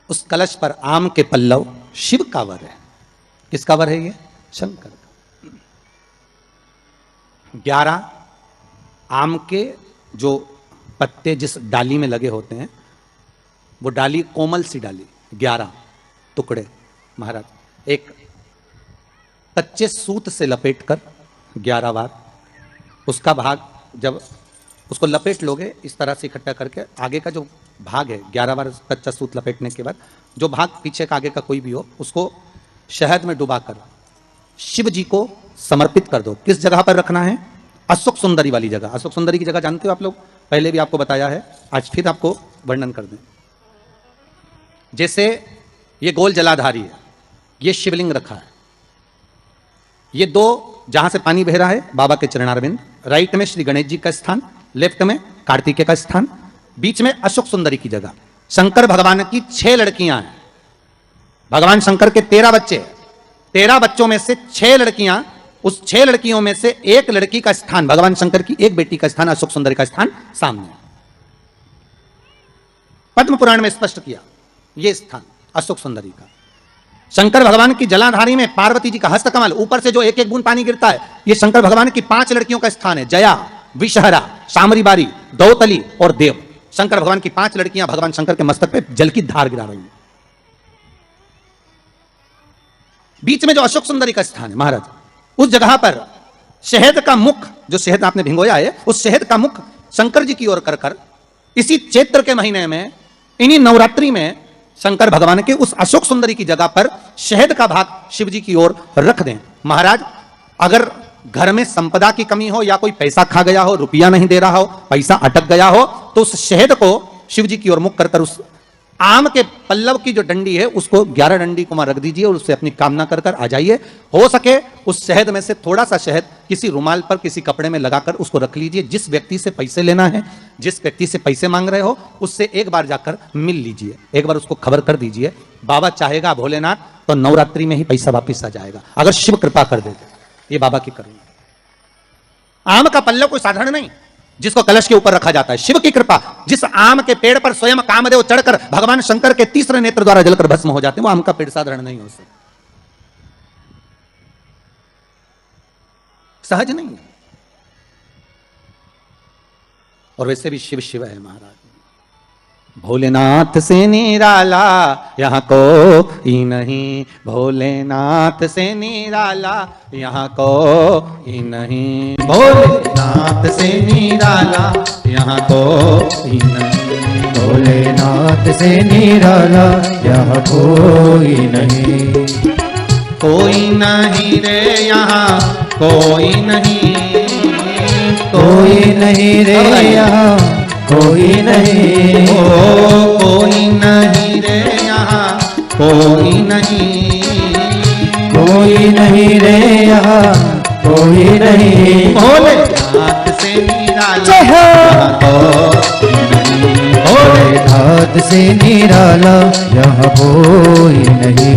उस कलश पर आम के पल्लव शिव का वर है। किसका वर है ये? शंकर का। 11 आम के जो पत्ते जिस डाली में लगे होते हैं, वो डाली कोमल सी डाली, 11 टुकड़े महाराज एक कच्चे सूत से लपेटकर 11 बार उसका भाग, जब उसको लपेट लोगे इस तरह से इकट्ठा करके, आगे का जो भाग है 11 बार कच्चा सूत लपेटने के बाद जो भाग पीछे का आगे का कोई भी हो, उसको शहद में डुबाकर शिव जी को समर्पित कर दो। किस जगह पर रखना है? अशोक सुंदरी वाली जगह। अशोक सुंदरी की जगह जानते हो आप लोग, पहले भी आपको बताया है, आज फिर आपको वर्णन कर दें। जैसे ये गोल जलाधारी है, ये शिवलिंग रखा है, ये 2 जहां से पानी बह रहा है बाबा के चरणारविंद, राइट में श्री गणेश जी का स्थान, लेफ्ट में कार्तिकेय का स्थान, बीच में अशोक सुंदरी की जगह शंकर भगवान की 6 लड़कियां हैं। भगवान शंकर के 13 बच्चे, 13 बच्चों में से 6 लड़कियां, उस 6 लड़कियों में से एक लड़की का स्थान, भगवान शंकर की एक बेटी का स्थान, अशोक सुंदरी का स्थान सामने है। पद्म पुराण में स्पष्ट किया यह स्थान अशोक सुंदरी का। शंकर भगवान की जलाधारी में पार्वती जी का हस्तकमल, ऊपर से जो एक एक बूंद पानी गिरता है, यह शंकर भगवान की 5 लड़कियों का स्थान है। जया, विषहरा, शामरीबारी, दौतली और देव। शंकर भगवान की 5 लड़कियां भगवान शंकर के मस्तक पे जल की धार गिरा रही हैं। बीच में जो अशोक सुंदरी का स्थान है महाराज, उस जगह पर शहद का मुख, जो शहद आपने भिंगोया है, उस शहद का मुख शंकर जी की ओर कर इसी चैत्र के महीने में, इन्हीं नवरात्रि में शंकर भगवान के उस अशोक सुंदरी की जगह पर शहद का भाग शिव जी की ओर रख दें। महाराज, अगर घर में संपदा की कमी हो या कोई पैसा खा गया हो, रुपया नहीं दे रहा हो, पैसा अटक गया हो, तो उस शहद को शिव जी की ओर मुख कर उस आम के पल्लव की जो डंडी है उसको 11 डंडी को वहां रख दीजिए और उससे अपनी कामना कर आ जाइए। हो सके उस शहद में से थोड़ा सा शहद किसी रुमाल पर, किसी कपड़े में लगाकर उसको रख लीजिए। जिस व्यक्ति से पैसे लेना है, जिस व्यक्ति से पैसे मांग रहे हो, उससे एक बार जाकर मिल लीजिए, एक बार उसको खबर कर दीजिए। बाबा चाहेगा भोलेनाथ तो नवरात्रि में ही पैसा वापिस आ जाएगा, अगर शिव कृपा कर देते। ये बाबा की करुणा। आम का पल्लव कोई साधारण नहीं जिसको कलश के ऊपर रखा जाता है, शिव की कृपा। जिस आम के पेड़ पर स्वयं कामदेव चढ़कर भगवान शंकर के तीसरे नेत्र द्वारा जलकर भस्म हो जाते हैं, वो आम का पेड़ साधारण नहीं हो सकता, सहज नहीं है। और वैसे भी शिव शिव है महाराज। भोलेनाथ से निराला यहाँ कोई नहीं, भोलेनाथ से निराला यहाँ कोई नहीं, भोलेनाथ से निराला यहाँ कोई नहीं, भोलेनाथ से निराला यहाँ कोई नहीं। कोई नहीं रे यहाँ कोई नहीं, कोई नहीं रे यहाँ कोई नहीं, कोई नहीं रे यहाँ कोई नहीं, कोई नहीं रे यहाँ कोई नहीं। भोलेनाथ से निराला यहाँ कोई नहीं, भोलेनाथ से निराला यहाँ कोई नहीं।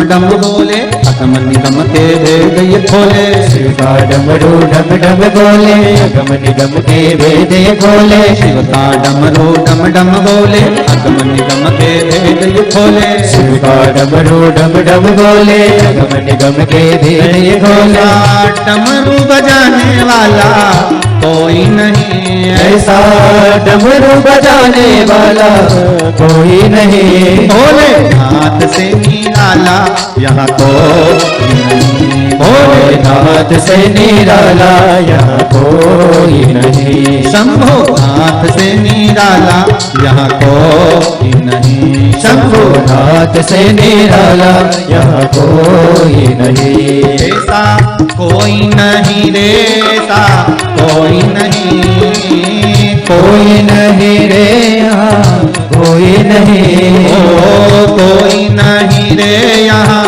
डम बोले अगम निगम के भेद ये खोले, शिव का डमरू डम डम बोले अगम निगम के भेद ये खोले, शिव का डमरू डम डम बोले अगम निगम के भेद ये खोले, शिव का डमरू डम डम बोले अगम निगम के भेद ये खोले। डमरू बजाने वाला कोई नहीं, ऐसा डमरू बजाने वाला कोई नहीं, भोलेनाथ से निराला यहाँ कोई नहीं, भोलेनाथ से निराला यहाँ कोई नहीं, शंभोनाथ से निराला यहाँ कोई नहीं, शंभुनाथ से निराला यहाँ कोई नहीं। ऐसा कोई नहीं रे, ऐसा कोई नहीं, कोई नहीं रे यहाँ कोई नहीं, ओ कोई नहीं रे यहाँ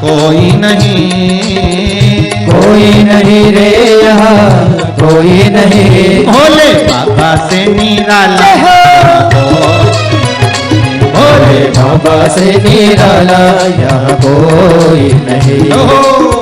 कोई नहीं, कोई नहीं रे यहाँ कोई नहीं। भोले बाबा से निराला भोले बाबा से निराला यहाँ कोई नहीं।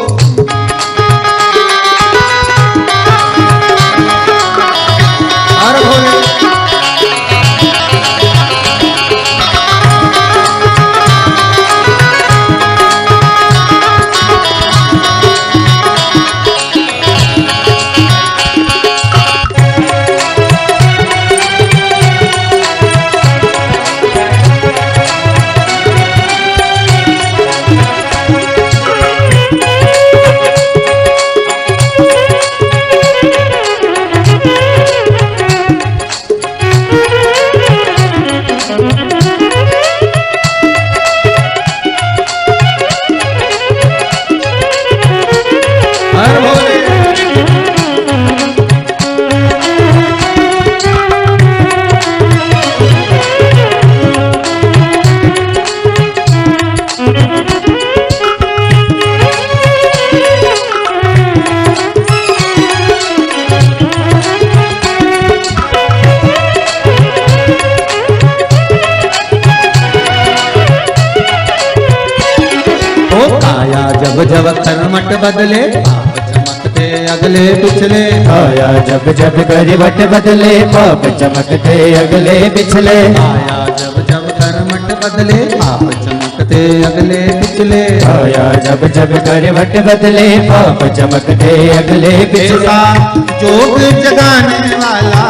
अगले पिछले, आया जब जब करवट बदले पाप चमकते अगले पिछले, आया जब जब करवट बदले पाप चमकते अगले पिछले, आया जब जब करवट बदले पाप चमकते अगले पिछले। ऐसा जोग जगाने वाला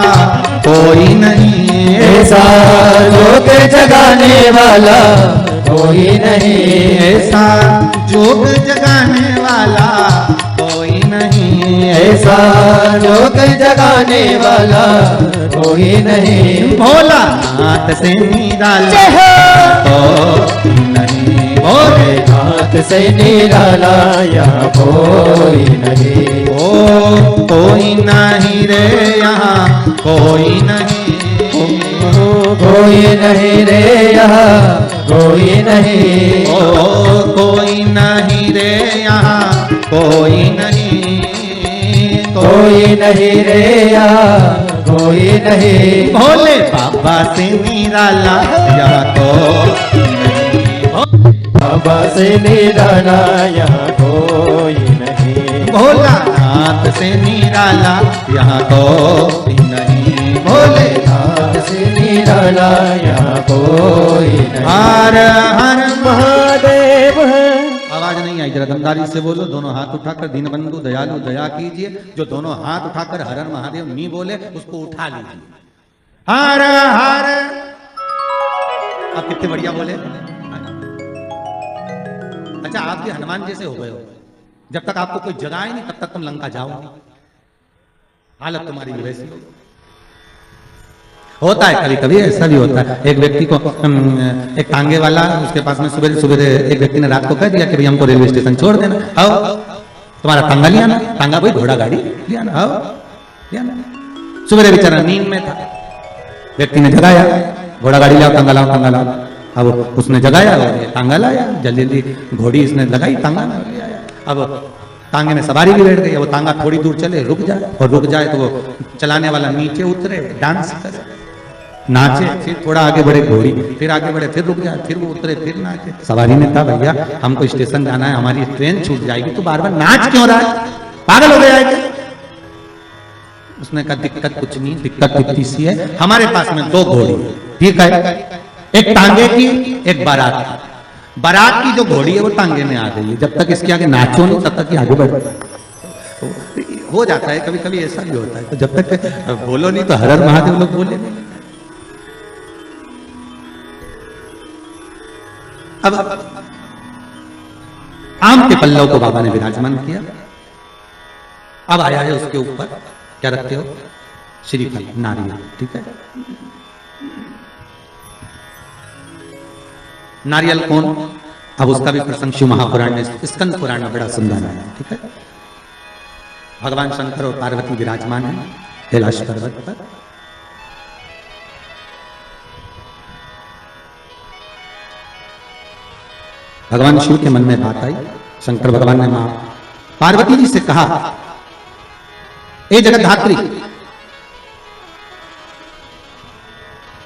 कोई नहीं, ऐसा जोग जगाने वाला कोई नहीं, ऐसा जोग जगाने वाला कोई नहीं, ऐसा जोग जगाने वाला कोई नहीं। भोला नाथ से निराला तो नहीं, भोले हाथ से निराला यहाँ कोई नहीं, ओ कोई नहीं रे यहाँ कोई नहीं, कोई नहीं रे यहाँ कोई नहीं, ओ कोई नहीं रे यहाँ कोई नहीं, कोई नहीं रे यहाँ कोई नहीं। भोले बाबा से निराला यहाँ कोई नहीं, बाबा से निराला यहाँ कोई नहीं, भोला नाथ से निराला यहाँ कोई नहीं, भोले नाथ से निराला यहाँ कोई नहीं। हर हर महादेव है। आवाज नहीं आई, जरा दमदारी से बोलो। दोनों हाथ उठाकर दीनबंधु दयालु दया कीजिए। जो दोनों हाथ उठाकर हर हर महादेव नहीं बोले उसको उठा लीजिए। हर हर, आप कितने बढ़िया बोले। अच्छा, आप भी हनुमान जैसे हो गए हो। जब तक आपको कोई जगाए नहीं तब तक तुम लंका जाओ नहीं। हालत तुम्हारी भी वैसी होता है। कभी कभी ऐसा भी होता है। एक व्यक्ति को एक टांगे वाला, उसके पास में सुबह सुबह एक व्यक्ति ने रात को कह दिया कि भाई हमको रेलवे स्टेशन छोड़ देना, आओ तुम्हारा टांगा लिया ना, टांगा भाई घोड़ा गाड़ी लिया ना, आओ लिया ना। सुबह बेचारा नींद में था, व्यक्ति ने जगाया, घोड़ा गाड़ी लाओ, टांगा लाओ, टांगा लाओ। अब उसने जगाया और टांगा लाया, जल्दी जल्दी घोड़ी इसने लगाई, टांगा ले आया। अब टांगे में सवारी भी बैठ गई। वो टांगा थोड़ी दूर चले, रुक जाए, और रुक जाए तो वो चलाने वाला नीचे उतरे, डांस करे, नाचे, फिर थोड़ा आगे बढ़े घोड़ी, फिर आगे बढ़े, फिर रुक जाए, फिर वो उतरे, फिर नाचे। सवारी ने कहा भैया हमको स्टेशन जाना है, हमारी ट्रेन छूट जाएगी, तो बार बार नाच क्यों रहा है, पागल हो गया है क्या? उसने कहा दिक्कत कुछ नहीं, दिक्कत इतनी सी है, हमारे पास में 2 घोड़ी, ठीक है, एक टांगे की, एक बारात की। बारात की जो घोड़ी है वो टांगे में आ गई है, जब तक इसके आगे नाचो नहीं तब तक ये आगे बढ़ हो जाता है। कभी कभी ऐसा भी होता है, तो जब तक बोलो नहीं तो हर हर महादेव लोग बोले। अब आम के पल्लव को बाबा ने विराजमान किया। अब आया है उसके ऊपर, क्या रखते हो, श्रीफल, नारियल, ठीक है। नारियल कौन, अब उसका भी प्रसंग शिव महापुराण में, स्कंद पुराण में बड़ा सुंदर है, ठीक है। भगवान शंकर और पार्वती विराजमान है कैलाश पर्वत पर। भगवान शिव के मन में बात आई। शंकर भगवान ने मां पार्वती जी से कहा, ए जगतधात्री।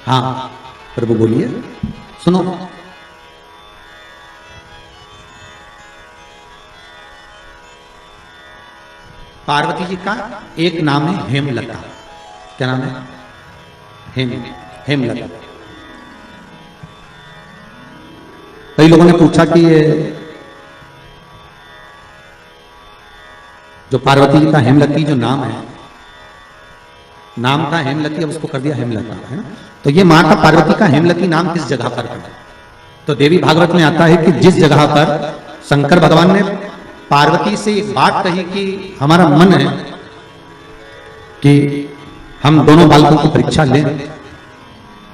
हाँ प्रभु बोलिए, सुनो। पार्वती जी का एक नाम है हेमलता। क्या नाम है? हेमलता। कई लोगों ने पूछा कि ये जो पार्वती जी का हेमलती जो नाम है, नाम था हेमलती, अब उसको कर दिया हेमलता, है ना। तो ये मां का पार्वती का हेमलती नाम किस जगह पर है? तो देवी भागवत में आता है कि जिस जगह पर शंकर भगवान ने पार्वती से एक बात कही कि हमारा मन है कि हम दोनों बालकों की परीक्षा लें,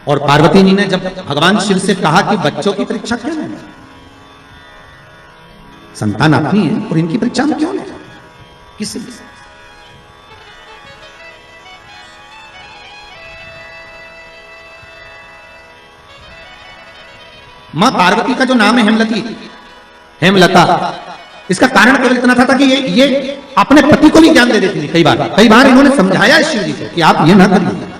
और पार्वती जी ने जब भगवान शिव से कहा कि बच्चों की परीक्षा क्यों लें, संतान अपनी है और इनकी परीक्षा में क्यों लें, किस लिए? मां पार्वती का जो नाम है हेमलती, हेमलता, इसका कारण केवल इतना था कि ये अपने पति को भी ज्ञान दे देती थी। कई बार इन्होंने समझाया शिव जी को कि आप ये ना करिए,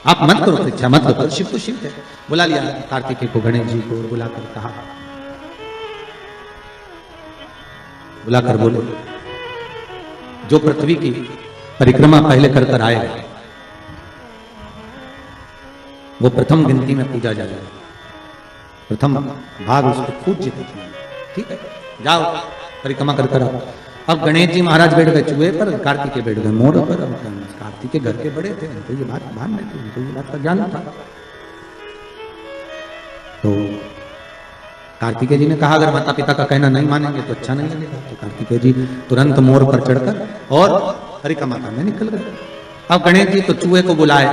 आप मत करो परीक्षा, मत करो। शिव तो शिव थे, बुला लिया कार्तिकेय को, गणेश जी को बुलाकर कहा बुलाकर बोले, जो पृथ्वी की परिक्रमा पहले कर कर आएगा वो प्रथम गिनती में पूजा जाएगा, प्रथम भाग उसको पूज्य देते हैं। ठीक है, जाओ परिक्रमा कर कर आओ। अब गणेश जी महाराज बैठ गए चूहे पर, कार्तिकेय बैठ गए मोर पर। कार्तिकेय घर के बड़े थे, तो ये बात मान नहीं थी, तो ये बात का ज्ञान था। तो कार्तिकेय जी ने कहा अगर माता पिता का कहना नहीं मानेंगे तो अच्छा नहीं लगेगा। तो कार्तिकेय जी तुरंत मोर पर चढ़कर और परिक्रमा करने निकल गए। अब गणेश जी तो चूहे को बुलाए,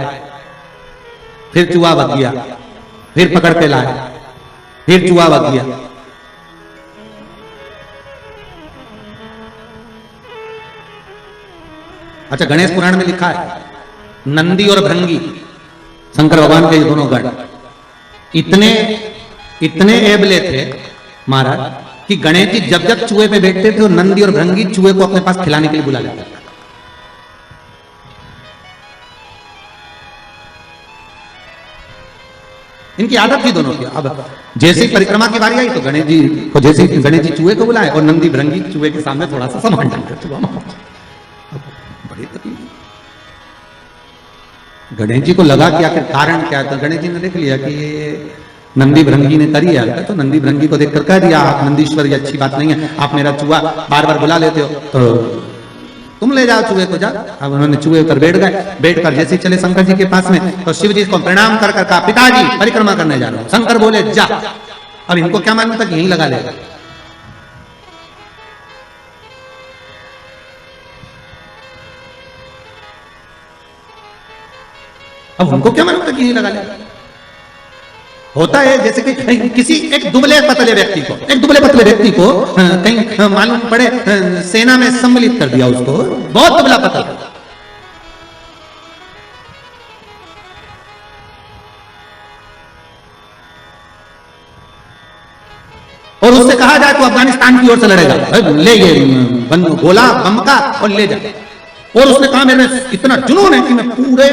फिर चूहा भग गया, फिर पकड़ के लाए, फिर चूहा भग गया। अच्छा, गणेश पुराण में लिखा है नंदी और भृंगी शंकर भगवान के दोनों गण इतने एबले थे महाराज कि गणेश जी जब जब चूहे पे बैठते थे और नंदी और भृंगी चूहे को अपने पास खिलाने के लिए बुला लेते थे। इनकी आदत थी दोनों की। अब जैसे ही परिक्रमा की बारी आई तो गणेश जी चूहे को बुलाए और नंदी भृंगी चूहे के सामने थोड़ा सा सामान डालते। बड़ी तकलीफ। गणेश जी को लगा कि आखिर कारण क्या था। गणेश जी ने देख लिया कि ये नंदी भृंगी ने करी है, तो नंदी भृंगी को देखकर कह दिया आप नंदीश्वर, ये अच्छी बात नहीं है, आप मेरा चूहा बार बार बुला लेते हो, तो तुम ले जाओ चूहे को, जा। अब उन्होंने चूहे पर बैठ गए। बैठकर जैसे ही चले शंकर जी के पास में तो शिव जी को प्रणाम कर कहा पिताजी परिक्रमा करने जा रहा हूं। शंकर बोले जा। अब इनको क्या मालूम था कि यहीं लगा लेगा। अब उनको क्या मालूम था कि यहीं लगा लेगा। होता है जैसे कि किसी एक दुबले पतले व्यक्ति को कहीं मालूम पड़े सेना में सम्मिलित कर दिया, उसको बहुत दुबला पतला, और उससे कहा जाए तो अफगानिस्तान की ओर से लड़ेगा, ले ये गोला बम का और ले जाए। और उसने कहा मेरे में इतना जुनून है कि मैं पूरे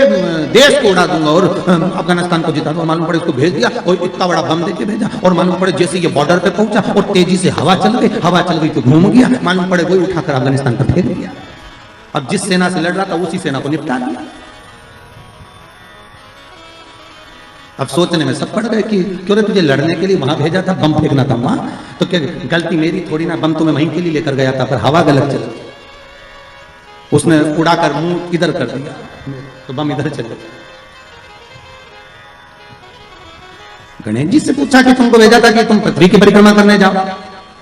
देश को उड़ा दूंगा और अफगानिस्तान को जिता दूंगा। मालूम पड़े उसको भेज दिया और इतना बड़ा बम देके भेजा। और मालूम पड़े जैसे ये बॉर्डर पे पहुंचा और तेजी से हवा चल गई तो घूम गया। मालूम पड़े वही उठाकर अफगानिस्तान पर फेंक दिया। अब जिस सेना से लड़ रहा था उसी सेना को निपटा दिया। अब सोचने में सब पड़ गए कि क्यों रे तुझे लड़ने के लिए वहां भेजा था, बम फेंकना था वहां, तो क्या गलती मेरी थोड़ी ना, बम तो मैं वहीं के लिए लेकर गया था, पर हवा गलत चल गई, उसने उड़ाकर मुंह इधर कर दिया तो बम इधर चल गया। गणेश जी से पूछा कि तुमको भेजा था कि तुम पृथ्वी की परिक्रमा करने जाओ,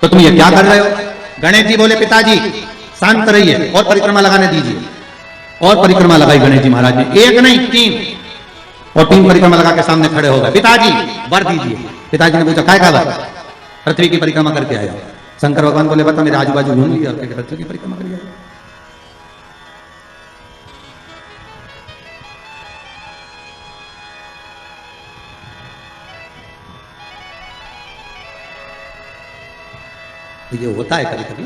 तो तुम ये क्या कर रहे हो। गणेश जी बोले पिताजी शांत रहिए और परिक्रमा लगाने दीजिए। और परिक्रमा लगाई गणेश जी महाराज ने, एक नहीं 3, और 3 परिक्रमा लगा के सामने खड़े हो गए। पिताजी वर दीजिए। पिताजी ने पूछा क्या वर। पृथ्वी की परिक्रमा करके आया। शंकर भगवान बोले बता मेरे आजू बाजू घूम लिया और पृथ्वी की परिक्रमा कर आया। ये होता है कभी कभी।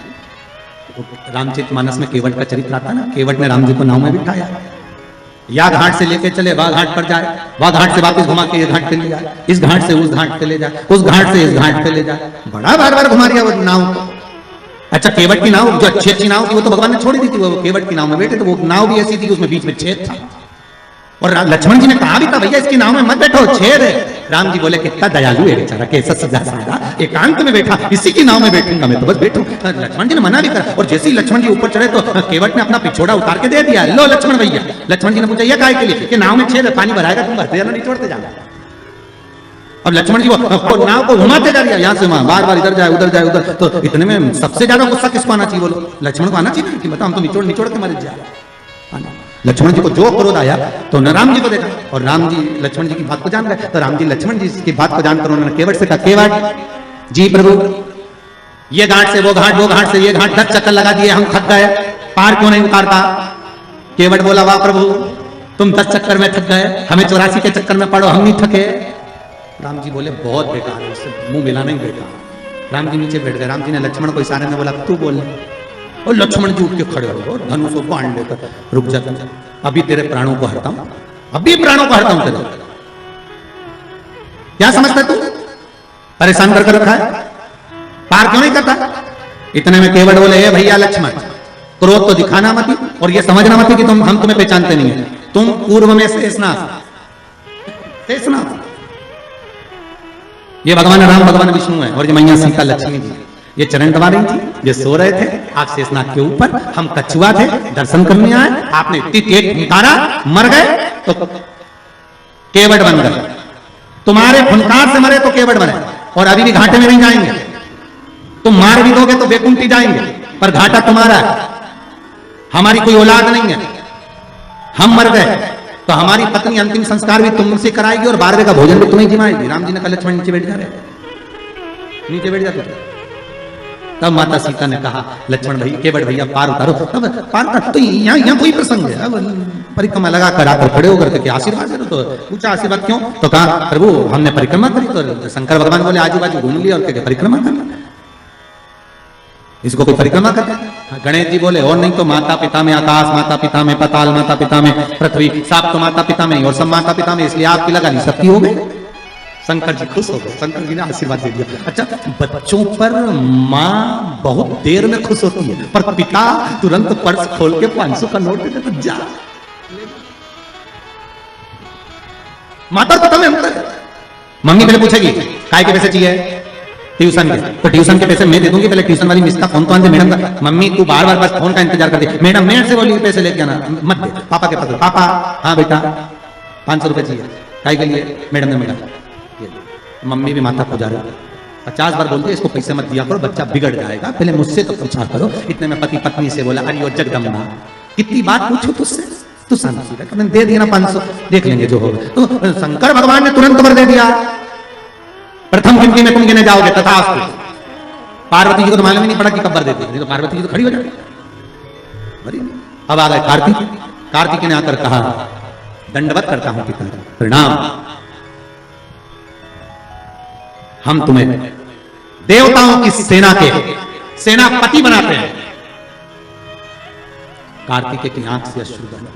रामचरितमानस में केवट का चरित्र आता है ना, केवट ने राम जी को नाव में बिठाया, या घाट से लेके चले वह घाट पर जाए, वह घाट से वापस घुमा के ये घाट पे ले जाए, इस घाट से उस घाट पे ले जाए, उस घाट से इस घाट पे ले जाए, बड़ा बार बार घुमा दिया वो नाव को। अच्छा, केवट की नाव जो अच्छी नाव थी वो तो भगवान ने छोड़ दी थी, वो केवट की नाव में बैठे तो वो नाव भी ऐसी थी उसमें बीच में छेद था। और लक्ष्मण जी ने कहा भी था भैया इसकी नाव में मत बैठो, छेद है। राम जी बोले कितना दयालु है बेचारा, कैसा सजा साधा, एकांत में बैठा, इसी की नाव में बैठूंगा मैं तो बस बैठूं। लक्ष्मण जी ने मना भी करा, और जैसे ही लक्ष्मण जी ऊपर चढ़े तो केवट ने अपना पिछोड़ा उतार के दे दिया, लो लक्ष्मण भैया। लक्ष्मण जी ने पूछा यह काहे के लिए, कि नाव में छेद है, पानी भराएगा तुम भरते जाना, नहीं छोड़ते जाना। अब लक्ष्मण जी वो नाव को घुमाते जा रहा, यहाँ से वहां बार बार इधर जाए उधर। तो इतने में सबसे ज्यादा गुस्सा किसको आना चाहिए बोलो, लक्ष्मण को आना चाहिए कि बताओ हम तो निचोड़ के मर जाए। लक्ष्मण जी को जो क्रोध आया तो न राम जी को देखा, और राम जी लक्ष्मण जी की बात को जान गए, तो राम जी लक्ष्मण जी की बात को जानकर उन्होंने केवट से कहा केवट जी प्रभु ये घाट से वो घाट से ये घाट 10 चक्कर लगा दिए, हम थक गए, पार क्यों नहीं उतारता। केवट बोला वाह प्रभु तुम 10 चक्कर में थक गए, हमें 84 के चक्कर में पड़ो, हम नहीं थके। राम जी बोले बहुत बेकार है, इससे मुंह मिलाना ही बेकार। राम जी नीचे बैठ गए। राम जी ने लक्ष्मण को इशारे में बोला तू बोल, और लक्ष्मण जी उठ के खड़े हो गए, धनुष को बांध लेकर रुक जा, अभी तेरे प्राणों को हरता हूं, अभी प्राणों को हरता हूं तेरे। क्या समझता तू, परेशान कर रखा है, पार क्यों नहीं करता। इतने में केवट बोले, हे भैया लक्ष्मण, क्रोध तो दिखाना मत और ये समझना मत कि हम तुम्हें पहचानते नहीं है, तुम पूर्व में शेषनाग, ये भगवान राम भगवान विष्णु है और ये मैया सीता लक्ष्मी जी, ये चरण दबा रही थी, ये सो रहे थे, आप शेषनाग के ऊपर, हम कछुआ थे, दर्शन करने आए, आपने इतनी तेज फुंकारा, मर गए तो केवट बन गए, तुम्हारे फुंकार से मरे तो केवट बने, और अभी भी घाटे में नहीं जाएंगे, तुम मार भी दोगे तो वैकुंठी जाएंगे, पर घाटा तुम्हारा है, हमारी कोई औलाद नहीं है, हम मर गए तो हमारी पत्नी अंतिम संस्कार भी तुमसे कराएगी और 12वें का भोजन भी तुम्हें जिमाएगी। राम जी ने कहा लक्ष्मण नीचे बैठ जा रहे, नीचे बैठ जाते। तब माता सीता ने कहा लक्ष्मण भाई, केवट भैया पार उतारो। तब पार उतार तो यहाँ कोई प्रसंग है, अब परिक्रमा लगा कर आकर खड़े होकर के आशीर्वाद दे, तो पूछा आशीर्वाद क्यों, तो कहा प्रभु हमने परिक्रमा करी, तो शंकर भगवान बोले आजू बाजू घूम लिया और परिक्रमा कर, इसको कोई परिक्रमा करते हैं। गणेश जी बोले और नहीं तो माता पिता में आकाश, माता पिता में पाताल, माता पिता में पृथ्वी, सब तो माता पिता में और सब माता पिता में, इसलिए आपकी लगा नहीं सबकी हो गई। शंकर जी खुश हो गए, शंकर जी ने आशीर्वाद दे दिया। अच्छा, बच्चों पर माँ बहुत देर में खुश होती है, पर पिता तुरंत पर्स खोल के 500 का नोट देते तो जा, माता पिता में अंतर। मम्मी पहले पूछेगी काय के पैसे चाहिए, ट्यूशन के, तो ट्यूशन के पैसे मैं दे दूंगी, पहले ट्यूशन वाली मिस का फोन तो आने मैडम का, मम्मी तू बार बार बस फोन का इंतजार करती, मैडम मेरे से बोली पैसे लेके आना मत दे, पापा के पास, पापा हाँ बेटा 500 रुपए चाहिए, काय के लिए, मैडम ने मिला। मम्मी भी माता को जा रही, 50 बार बोलते इसको पैसे मत दिया करो, बच्चा बिगड़ जाएगा, पहले मुझसे तो पूछा करो। इतने में पति पत्नी से बोला अरे जगदम्बा कितनी बात पूछो तुझसे, तू शांति रख, मैंने दे दिया ना 500, देख लेंगे जो होगा। तो शंकर भगवान ने तुरंत वर दे दिया, प्रथम गिनती में तुम गिने जाओगे तथास्तु। पार्वती जी को तो मालूम ही नहीं पड़ा कि कब वर देती है, तो पार्वती जी तो खड़ी हो जाती। अब आ गए कार्तिक, कार्तिक ने आकर कहा दंडवत करता हूं पिता, प्रणाम, हम तुम्हें देवताओं की सेना के सेनापति बनाते हैं। कार्तिकेय की आंख से अश्रु बहे,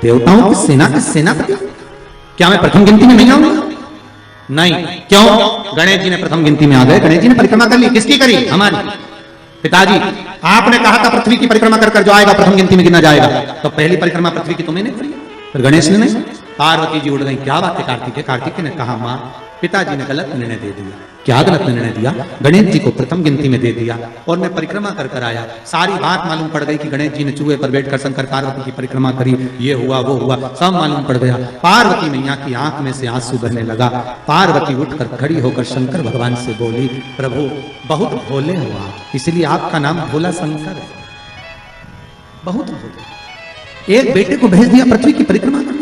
देवताओं की सेना के सेनापति, क्या मैं प्रथम गिनती में नहीं आऊंगा? नहीं, क्यों? गणेश जी ने प्रथम गिनती में आ गए, गणेश जी ने परिक्रमा कर ली, किसकी करी? हमारी। पिताजी आपने कहा था पृथ्वी की परिक्रमा कर जो आएगा प्रथम गिनती में गिना जाएगा, तो पहली परिक्रमा पृथ्वी की तुमने नहीं करी, फिर गणेश ने नहीं। पार्वती जी उड़ गई, क्या बात है कार्तिकेय? कार्तिकेय ने कहा मां पिताजी ने गलत निर्णय दे दिया। क्या गलत निर्णय दिया? गणेश जी को प्रथम गिनती में दे दिया और मैं परिक्रमा कर आया, सारी बात मालूम पड़ गई कि गणेश जी ने चूहे पर बैठकर शंकर पार्वती की परिक्रमा करी, ये हुआ वो हुआ, सब मालूम पड़ गया। पार्वती मैया की आंख में से आंसू बहने लगा। पार्वती उठकर खड़ी होकर शंकर भगवान से बोली, प्रभु बहुत भोले हो आप, इसलिए आपका नाम भोला शंकर है, बहुत भोले। एक बेटे को भेज दिया पृथ्वी की परिक्रमा करने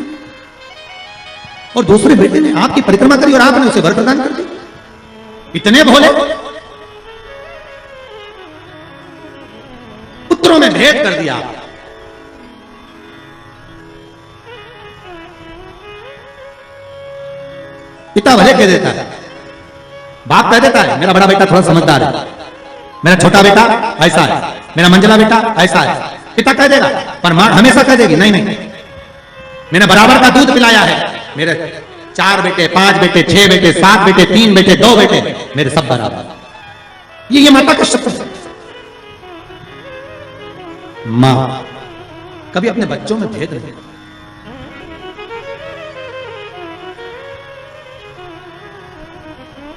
और दूसरे बेटे ने आपकी परिक्रमा करी और आपने उसे वर प्रदान कर दी, इतने भोले। पुत्रों में भेद कर दिया। पिता भले कह देता है, बाप कह देता है मेरा बड़ा बेटा थोड़ा समझदार है, मेरा छोटा बेटा ऐसा है, मेरा मंझला बेटा ऐसा है, पिता कह देगा, पर मां हमेशा कह देगी नहीं नहीं, मैंने बराबर का दूध पिलाया है, मेरे 4 बेटे 5 बेटे 6 बेटे 7 बेटे 3 बेटे 2 बेटे मेरे सब बराबर। ये माता का शब्द है। मां कभी अपने बच्चों में भेद नहीं।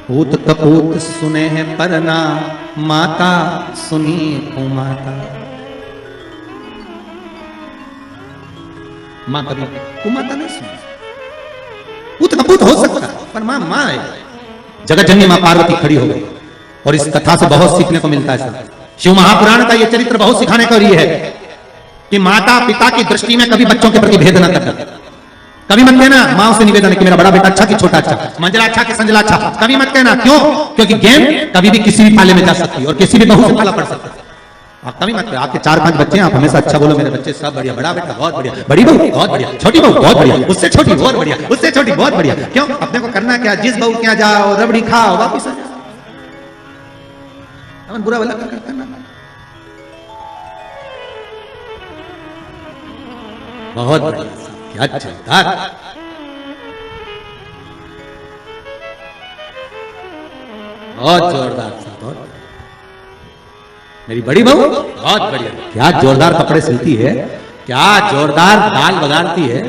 पूत कपूत सुने हैं पर ना माता सुनी कुमाता। मां कभी कुमाता नहीं सुनी। पूत कपूत हो सकता है पर मां मां है। जगत जननी मां पार्वती खड़ी हो गई और इस कथा से बहुत सीखने को मिलता है। शिव महापुराण का यह चरित्र बहुत सिखाने का ये है कि माता पिता की दृष्टि में कभी बच्चों के प्रति भेद न करना। कभी मत कहना मां से निवेदन है कि मेरा बड़ा बेटा अच्छा कि छोटा अच्छा, मंझला अच्छा कि संजला अच्छा, कभी मत कहना। क्यों? क्योंकि गेम कभी भी किसी भी पाले में जा सकती है और किसी भी बहू से पाला पड़ सकता है। आप कभी मत कहना, आपके 4-5 बच्चे हैं, आप हमेशा अच्छा बोलो मेरे बच्चे सब बढ़िया, बड़ा बेटा बहुत बढ़िया, बड़ी बहू बहुत बढ़िया, छोटी बहू बहुत बढ़िया, उससे छोटी बहुत बढ़िया, उससे छोटी बहुत बढ़िया। क्यों? अपने को करना क्या, जिस बहू के यहाँ जाओ रबड़ी खाओ वापिस आ जाओ, बुरा भला करना। बहुत बढ़िया, क्या चलता, बहुत जोरदार, बहुत मेरी बड़ी बहू बहुत बढ़िया, क्या जोरदार कपड़े सिलती है, क्या जोरदार दाल बगाड़ती है।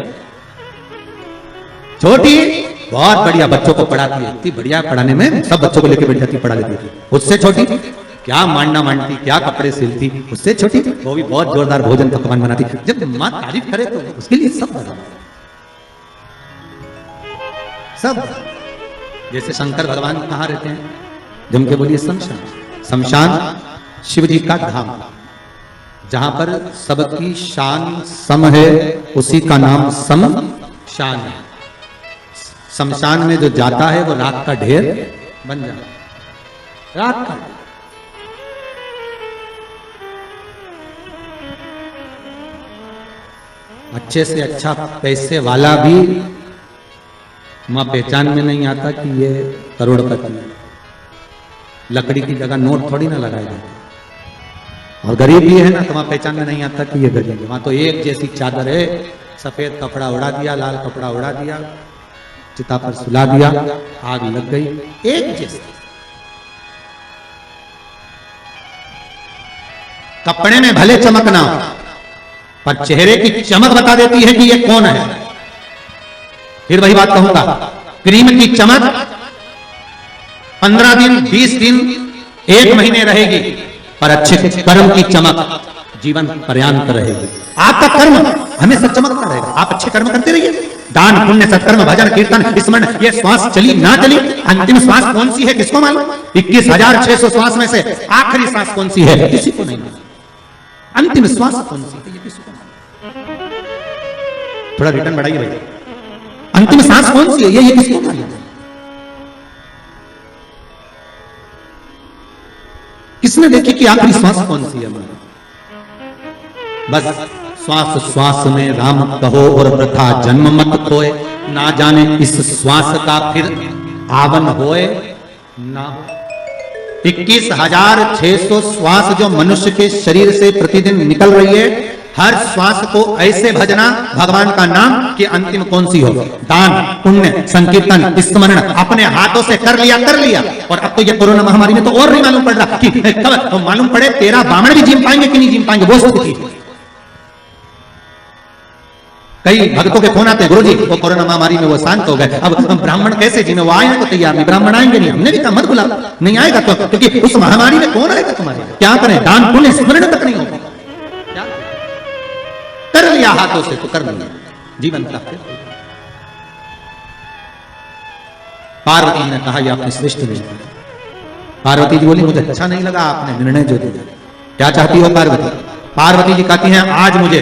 छोटी बहुत बढ़िया बच्चों को पढ़ाती है, इतनी बढ़िया पढ़ाने में, सब बच्चों को लेकर बैठ जाती पढ़ा लेती है। उससे छोटी क्या मांडना मांडती, क्या कपड़े सिलती। उससे छोटी वो भी बहुत जोरदार भोजन पकवान बनाती। जब माँ तारीफ करे तो उसके लिए सब बना, सब। जैसे शंकर भगवान कहाँ रहते हैं, जम के बोलिए शमशान। शमशान शिव जी का धाम, जहां पर सबकी शान सम है, उसी का नाम शमशान है। शमशान में जो जाता है वो राख का ढेर बन जाता है, राख का। अच्छे से अच्छा पैसे वाला भी वहां पहचान में नहीं आता कि ये करोड़पति है। लकड़ी की जगह नोट थोड़ी ना लगाएगा। और गरीब भी है ना तो वहां पहचान में नहीं आता कि ये गरीब है। वहां तो एक जैसी चादर है, सफेद कपड़ा उड़ा दिया, लाल कपड़ा उड़ा दिया, चिता पर सुला दिया, आग लग गई, एक जैसी। कपड़े में भले चमकना पर चेहरे की चमक बता देती है कि ये कौन है। फिर वही बात कहूंगा, क्रीम की चमक 15 दिन, 20 दिन, 1 महीने रहेगी, पर अच्छे कर्म की चमक जीवन पर्यंत रहेगी। आपका कर्म हमेशा चमकता रहेगा। आप अच्छे कर्म करते रहिए, दान पुण्य सत्कर्म भजन कीर्तन स्मरण, ये श्वास चली ना चली, अंतिम श्वास कौन सी है किसको मालूम। 21,600 श्वास में से आखिरी श्वास कौन सी है किसी को नहीं मालूम। अंतिम श्वास कौन सी है ये किसी को मालूम। थोड़ा रिटर्न बढ़ाइए भाई। अंतिम सांस कौन सी है ये किसको मालूम। किसने देखी कि आखिरी श्वास कौन सी है। बस श्वास श्वास में राम कहो और वृथा जन्म मत खोए, ना जाने इस श्वास का फिर आवन होए ना। 21,600 श्वास जो मनुष्य के शरीर से प्रतिदिन निकल रही है, हर श्वास को ऐसे भजना भगवान का नाम कि अंतिम कौन सी हो। दान पुण्य संकीर्तन स्मरण अपने हाथों से कर लिया। और अब तो ये कोरोना महामारी में तो और नहीं मालूम पड़ रहा कि कब मालूम पड़े 13 ब्राह्मण भी जीम पाएंगे कि नहीं जीम पाएंगे, वो स्थिति। कई भक्तों के फोन आते हैं, गुरुजी वो कोरोना महामारी में वो शांत हो गए, अब ब्राह्मण कैसे जीने, वो आए तो तैयार नहीं, ब्राह्मण आएंगे नहीं। हमने भी कहा मत बुला, नहीं आएगा तो, क्योंकि उस महामारी में कौन आएगा तुम्हारे। क्या करें, दान पुण्य स्मरण तक नहीं होगा। कर लिया हाथों से तो कर लिया, जीवन प्राप्त। पार्वती ने कहा यह आपने श्रेष्ठ नहीं किया। पार्वती जी बोली मुझे अच्छा नहीं लगा आपने निर्णय जो दिया। क्या चाहती हो पार्वती। पार्वती जी कहती हैं आज मुझे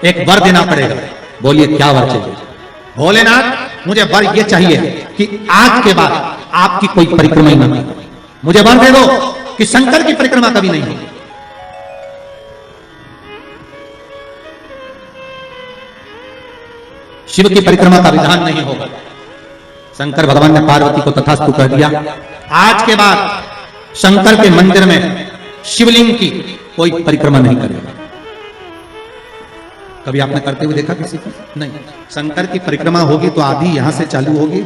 एक वर देना पड़ेगा। बोलिए क्या वर चाहिए। भोलेनाथ मुझे वर ये चाहिए कि आज के बाद आपकी कोई परिक्रमा ही ना हो। मुझे वर दे दो कि शंकर की परिक्रमा कभी नहीं होगी। शिव की परिक्रमा का विधान नहीं होगा। शंकर भगवान ने पार्वती को तथास्तु कह दिया। आज के बाद शंकर के मंदिर में शिवलिंग की कोई परिक्रमा नहीं करेगा। कभी आपने करते हुए देखा किसी को? नहीं। शंकर की परिक्रमा होगी तो आधी यहां से चालू होगी।